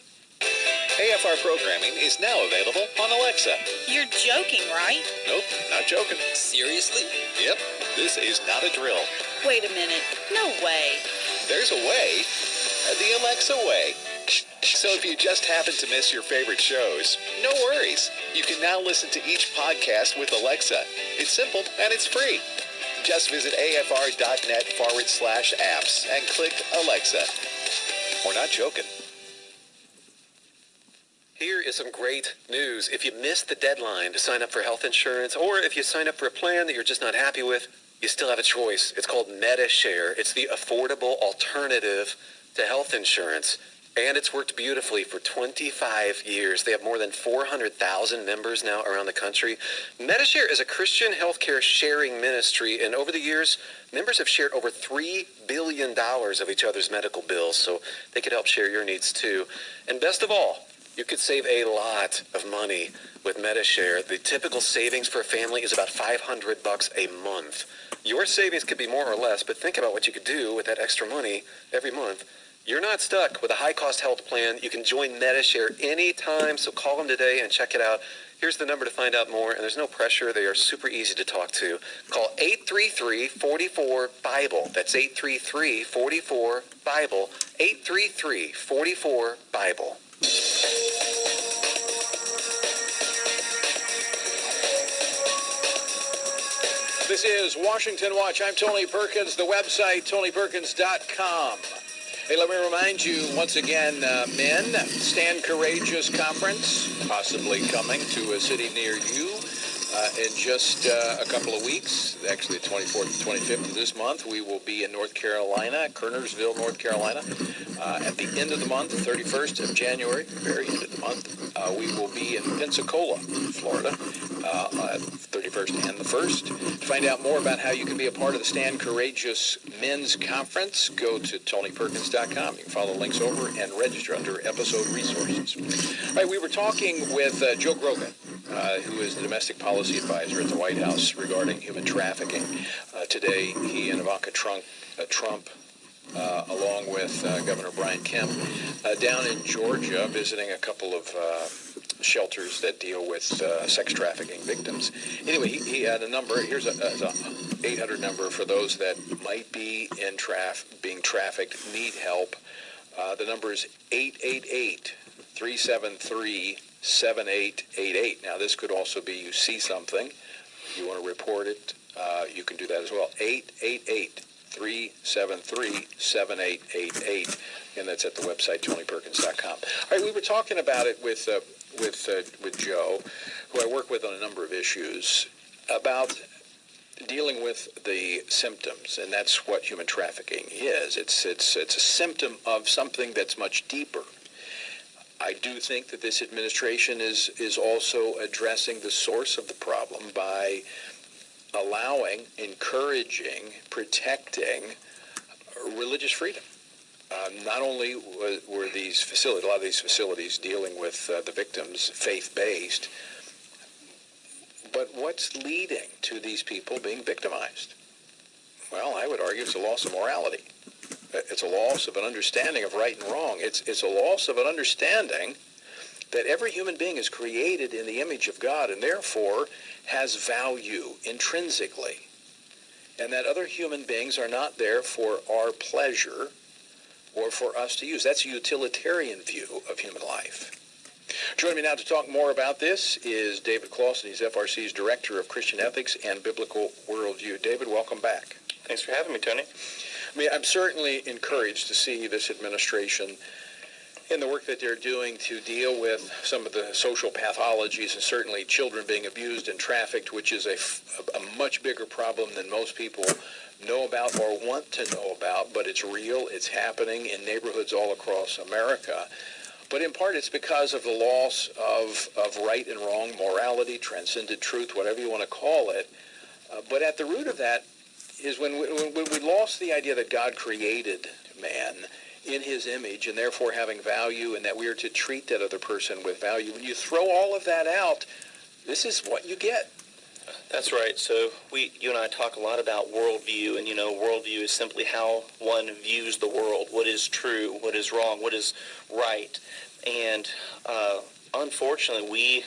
AFR programming is now available on Alexa. You're joking, right? Nope, not joking. Seriously? Yep, this is not a drill. Wait a minute. No way. There's a way. The Alexa way. So if you just happen to miss your favorite shows, no worries. You can now listen to each podcast with Alexa. It's simple and it's free. Just visit afr.net/apps and click Alexa. We're not joking. Here is some great news. If you missed the deadline to sign up for health insurance, or if you sign up for a plan that you're just not happy with, you still have a choice. It's called Medi-Share. It's the affordable alternative to health insurance, and it's worked beautifully for 25 years. They have more than 400,000 members now around the country. Medi-Share is a Christian healthcare sharing ministry, and over the years, members have shared over $3 billion of each other's medical bills, so they could help share your needs too. And best of all, You could save a lot of money with Metashare. The typical savings for a family is about $500 a month. Your savings could be more or less, but think about what you could do with that extra money every month. You're not stuck with a high-cost health plan. You can join Metashare anytime, so call them today and check it out. Here's the number to find out more, and there's no pressure. They are super easy to talk to. Call 833-44-BIBLE. That's 833-44-BIBLE. 833-44-BIBLE. This is Washington Watch. I'm Tony Perkins. The website, tonyperkins.com. Hey, let me remind you once again, men, Stand Courageous Conference, possibly coming to a city near you in just a couple of weeks. Actually, the 24th and 25th of this month, we will be in North Carolina, Kernersville, North Carolina. At the end of the month, the 31st of January, very end of the month, we will be in Pensacola, Florida, 31st and the 1st. To find out more about how you can be a part of the Stand Courageous Men's Conference, go to tonyperkins.com. You can follow the links over and register under episode resources. All right, we were talking with Joe Grogan, who is the domestic policy advisor at the White House regarding human trafficking. Today, he and Ivanka Trump along with Governor Brian Kemp, down in Georgia, visiting a couple of shelters that deal with sex trafficking victims. Anyway, he had a number. Here's a 800 number for those that might be being trafficked, need help. The number is 888-373-7888. Now, this could also be you see something, you want to report it, you can do that as well. 888-373-7888, and that's at the website tonyperkins.com. All right, we were talking about it with Joe, who I work with on a number of issues, about dealing with the symptoms, and that's what human trafficking is. It's a symptom of something that's much deeper. I do think that this administration is also addressing the source of the problem by allowing, encouraging, protecting religious freedom. Not only were these facilities, a lot of these facilities dealing with the victims faith-based, but what's leading to these people being victimized? Well, I would argue it's a loss of morality. It's a loss of an understanding of right and wrong. It's a loss of an understanding that every human being is created in the image of God and therefore has value intrinsically, and that other human beings are not there for our pleasure or for us to use. That's a utilitarian view of human life. Joining me now to talk more about this is David Clausen. He's FRC's Director of Christian Ethics and Biblical Worldview. David, welcome back. Thanks for having me, Tony. I mean, I'm certainly encouraged to see this administration in the work that they're doing to deal with some of the social pathologies, and certainly children being abused and trafficked, which is a much bigger problem than most people know about or want to know about, but it's real. It's happening in neighborhoods all across America. But in part, it's because of the loss of right and wrong, morality, transcendent truth, whatever you want to call it. But at the root of that is when we lost the idea that God created man in his image and therefore having value, and that we are to treat that other person with value. When you throw all of that out, this is what you get. That's right. So you and I talk a lot about worldview, and worldview is simply how one views the world, what is true, what is wrong, what is right. And unfortunately,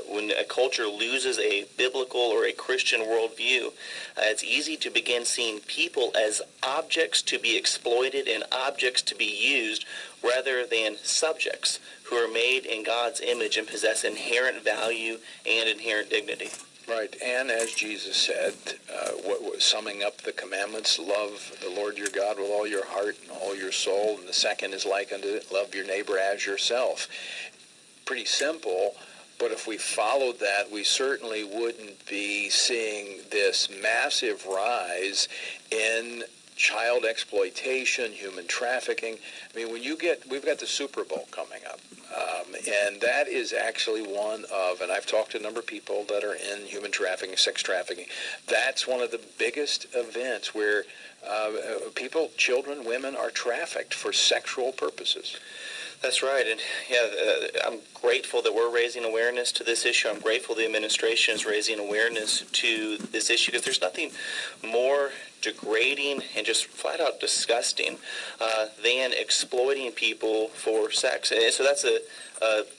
when a culture loses a biblical or a Christian worldview, it's easy to begin seeing people as objects to be exploited and objects to be used rather than subjects who are made in God's image and possess inherent value and inherent dignity. Right, and as Jesus said, summing up the commandments, love the Lord your God with all your heart and all your soul, and the second is like unto it, love your neighbor as yourself. Pretty simple, but if we followed that, we certainly wouldn't be seeing this massive rise in child exploitation, human trafficking. I mean, we've got the Super Bowl coming up, and that is actually one of, and I've talked to a number of people that are in human trafficking, sex trafficking, that's one of the biggest events where people, children, women are trafficked for sexual purposes. That's right, and I'm grateful that we're raising awareness to this issue. I'm grateful the administration is raising awareness to this issue, because there's nothing more degrading and just flat out disgusting than exploiting people for sex. And so that's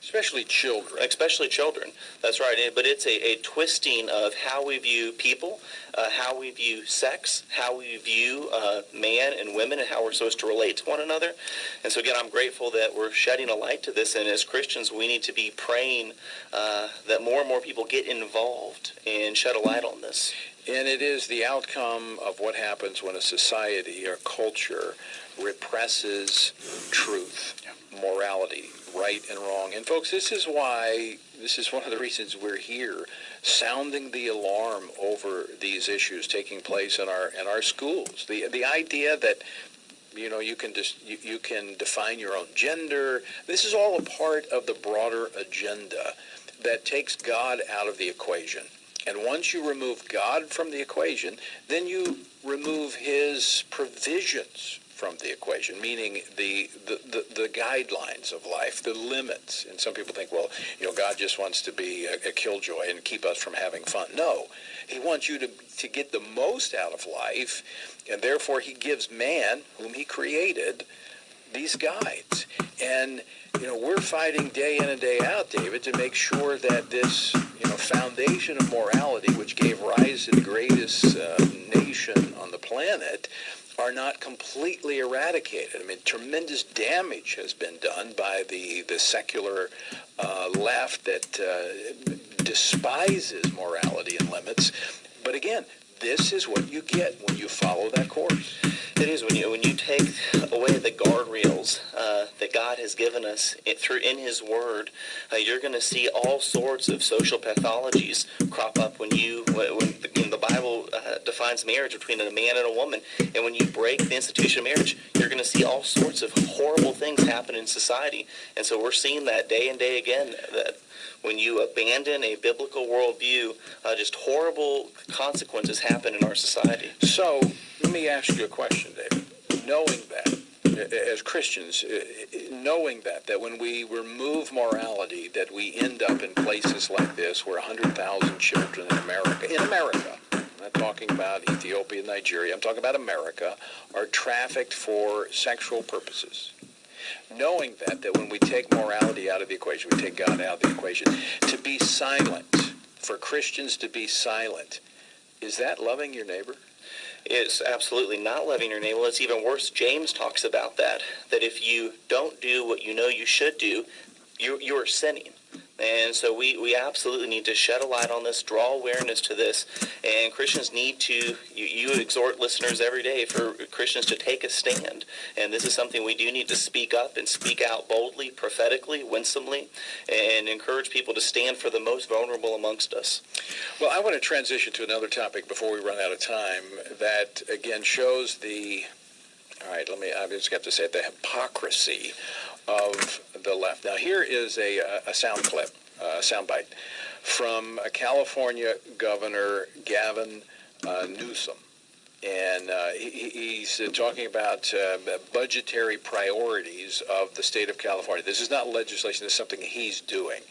especially children. Especially children. That's right. But it's a twisting of how we view people, how we view sex, how we view man and women, and how we're supposed to relate to one another. And so again, I'm grateful that we're shedding a light to this. And as Christians, we need to be praying that more and more people get involved and shed a light on this. And it is the outcome of what happens when a society or culture represses truth, morality, right and wrong. And folks, this is one of the reasons we're here, sounding the alarm over these issues taking place in our schools. The idea that you can define your own gender. This is all a part of the broader agenda that takes God out of the equation. And once you remove God from the equation, then you remove his provisions from the equation, meaning the guidelines of life, the limits. And some people think, well, God just wants to be a killjoy and keep us from having fun. No, he wants you to get the most out of life, and therefore he gives man, whom he created, these guides. And we're fighting day in and day out, David, to make sure that this foundation of morality, which gave rise to the greatest nation on the planet, are not completely eradicated. I mean, tremendous damage has been done by the secular left that despises morality and limits. But again, this is what you get when you follow that course. It is when you take away the guardrails that God has given us in His Word. You're going to see all sorts of social pathologies crop up when the Bible defines marriage between a man and a woman, and when you break the institution of marriage, you're going to see all sorts of horrible things happen in society. And so we're seeing that day and day again, that when you abandon a biblical worldview, just horrible consequences happen in our society. So let me ask you a question, David. Knowing that, as Christians, knowing that when we remove morality, that we end up in places like this where 100,000 children in America, I'm not talking about Ethiopia and Nigeria, I'm talking about America, are trafficked for sexual purposes. Knowing that when we take morality out of the equation, we take God out of the equation, to be silent, for Christians to be silent, is that loving your neighbor? It's absolutely not loving your neighbor. It's even worse. James talks about that if you don't do what you know you should do, you are sinning. And so we absolutely need to shed a light on this, draw awareness to this, and Christians need to, you exhort listeners every day for Christians to take a stand. And this is something we do need to speak up and speak out boldly, prophetically, winsomely, and encourage people to stand for the most vulnerable amongst us. Well, I want to transition to another topic before we run out of time that, again, shows I just have to say it, the hypocrisy of the left. Now, here is a sound clip, a sound bite from California Governor Gavin Newsom. And he's talking about budgetary priorities of the state of California. This is not legislation. This is something he's doing.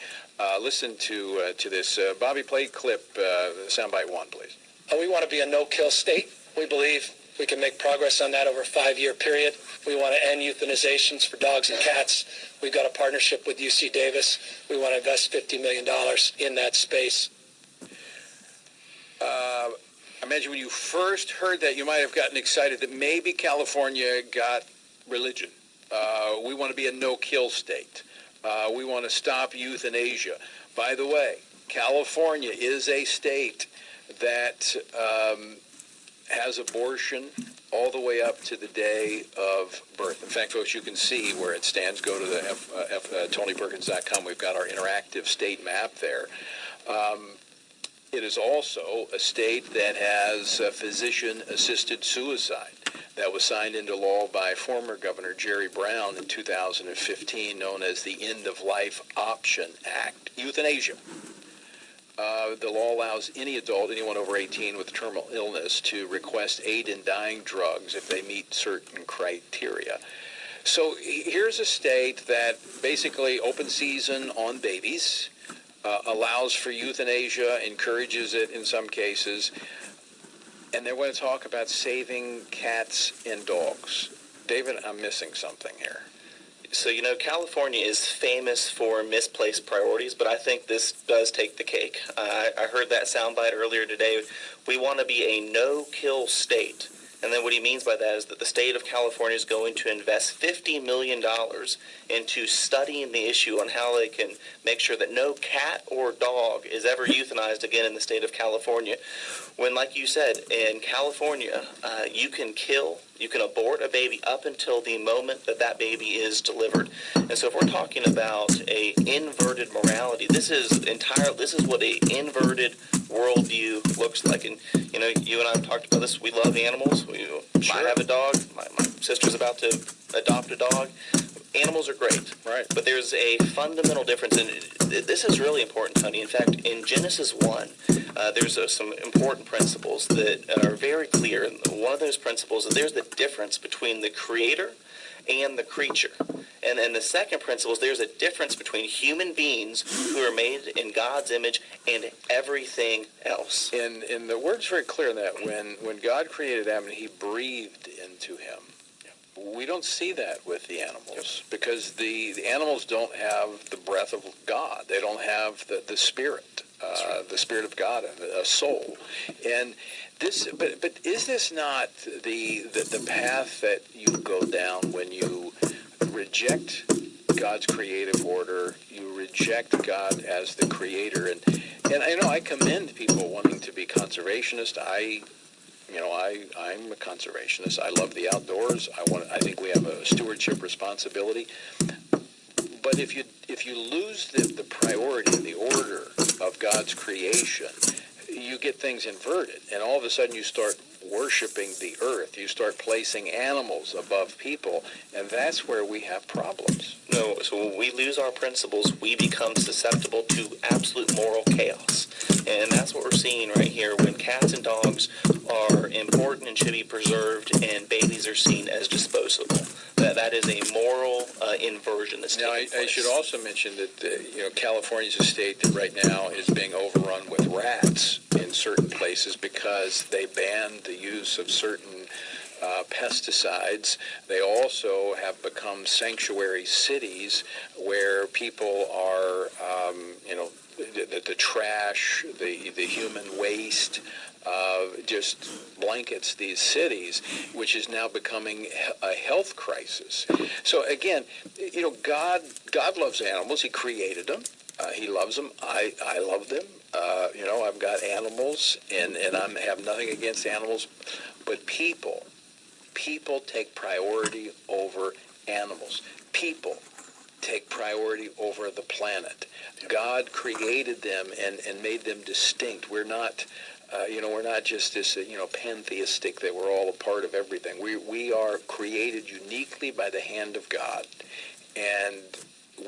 Listen to this. Bobby, play clip, soundbite 1, please. We want to be a no-kill state. We believe we can make progress on that over a 5-year period. We want to end euthanizations for dogs and cats. We've got a partnership with UC Davis. We want to invest $50 million in that space. I imagine when you first heard that, you might have gotten excited that maybe California got religion. We want to be a no-kill state. We want to stop euthanasia. By the way, California is a state that has abortion all the way up to the day of birth. In fact, folks, you can see where it stands. Go to the TonyPerkins.com. We've got our interactive state map there. It is also a state that has physician-assisted suicide. That was signed into law by former Governor Jerry Brown in 2015, known as the End of Life Option Act. Euthanasia. The law allows any adult, anyone over 18 with a terminal illness, to request aid in dying drugs if they meet certain criteria. So here's a state that basically open season on babies, allows for euthanasia, encourages it in some cases, and they want to talk about saving cats and dogs. David, I'm missing something here. So, California is famous for misplaced priorities, but I think this does take the cake. I heard that soundbite earlier today. We want to be a no-kill state. And then what he means by that is that the state of California is going to invest $50 million into studying the issue on how they can make sure that no cat or dog is ever euthanized again in the state of California. When, like you said, in California, you can abort a baby up until the moment that baby is delivered. And so if we're talking about a inverted morality, this is what a inverted worldview looks like. And, you and I have talked about this. We love animals. I have a dog. My sister's about to adopt a dog. Animals are great, right? But there's a fundamental difference, and this is really important, Tony. In fact, in Genesis 1, there's some important principles that are very clear. And one of those principles is there's the difference between the creator and the creature. And the second principle is there's a difference between human beings who are made in God's image and everything else. And the word's very clear in that when God created Adam, he breathed into him. We don't see that with the animals because the animals don't have the breath of God. They don't have the spirit, the spirit of God, a soul. And this, but is this not the path that you go down when you reject God's creative order? You reject God as the creator, and I commend people wanting to be conservationist. I'm a conservationist. I love the outdoors. I think we have a stewardship responsibility. But if you lose the priority, the order of God's creation, you get things inverted, and all of a sudden you start worshiping the earth. You start placing animals above people, and that's where we have problems. No, so when we lose our principles, we become susceptible to absolute moral chaos. And that's what we're seeing right here when cats and dogs are important and should be preserved and babies are seen as disposable. That is a moral inversion that's taking place. I should also mention that California is a state that right now is being overrun with rats in certain places because they banned the use of certain pesticides. They also have become sanctuary cities where people are, the trash, the human waste, just blankets these cities, which is now becoming a health crisis. So again, God loves animals. He created them. He loves them. I love them. I've got animals, and I have nothing against animals, but people take priority over animals. People take priority over the planet. God created them and made them distinct. We're not, we're not just this, pantheistic that we're all a part of everything. We are created uniquely by the hand of God, and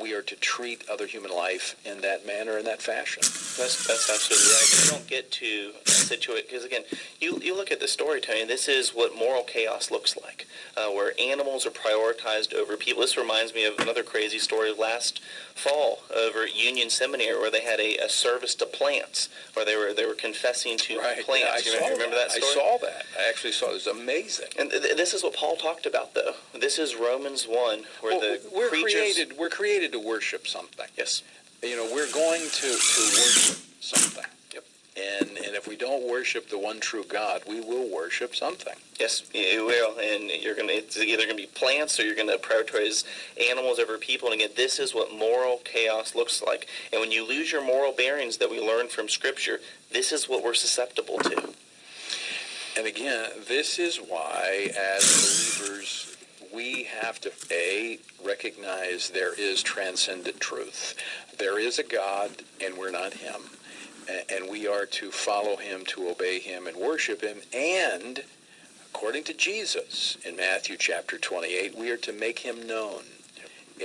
we are to treat other human life in that manner, in that fashion. That's absolutely right. You don't get to situate, because again, you look at the story, Tony, this is what moral chaos looks like, where animals are prioritized over people. This reminds me of another crazy story last fall over at Union Seminary, where they had a service to plants, where they were confessing to plants. Yeah, you remember that story? I saw that. I actually saw it. It was amazing. And this is what Paul talked about, though. This is Romans 1, where we're created to worship something. Yes. We're going to worship something. Yep. And if we don't worship the one true God, we will worship something. Yes, you will. And it's either going to be plants or you're going to prioritize animals over people. And again, this is what moral chaos looks like. And when you lose your moral bearings that we learn from Scripture, this is what we're susceptible to. And again, this is why, as believers, we have to, recognize there is transcendent truth. There is a God, and we're not him. And we are to follow him, to obey him, and worship him. And, according to Jesus, in Matthew chapter 28, we are to make him known.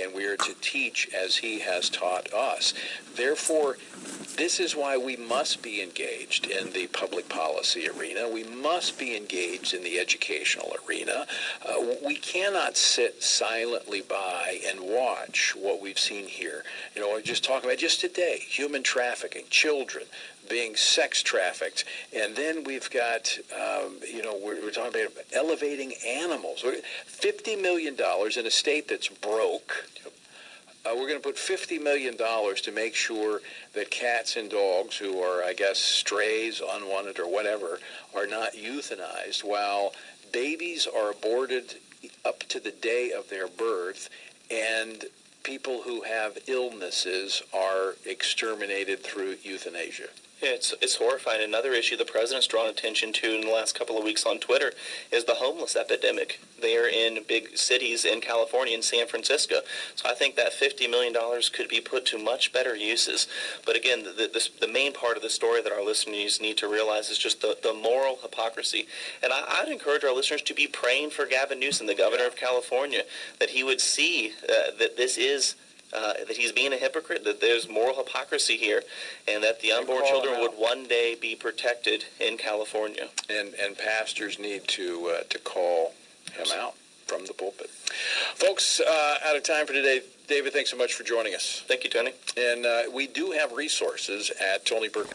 and we are to teach as he has taught us. Therefore, this is why we must be engaged in the public policy arena. We must be engaged in the educational arena. We cannot sit silently by and watch what we've seen here. You know, we're just talking about just today, human trafficking, children being sex trafficked, and then we've got, we're talking about elevating animals. $50 million in a state that's broke. We're going to put $50 million to make sure that cats and dogs who are, I guess, strays, unwanted, or whatever, are not euthanized, while babies are aborted up to the day of their birth, and people who have illnesses are exterminated through euthanasia. Yeah, it's horrifying. Another issue the president's drawn attention to in the last couple of weeks on Twitter is the homeless epidemic there in big cities in California and San Francisco. So I think that $50 million could be put to much better uses. But again, the main part of the story that our listeners need to realize is just the moral hypocrisy. And I'd encourage our listeners to be praying for Gavin Newsom, the governor of California, that he would see that this is that he's being a hypocrite, that there's moral hypocrisy here, and that the unborn children would one day be protected in California. And pastors need to call him out from the pulpit. Folks, out of time for today. David, thanks so much for joining us. Thank you, Tony. And we do have resources at Tony Burke.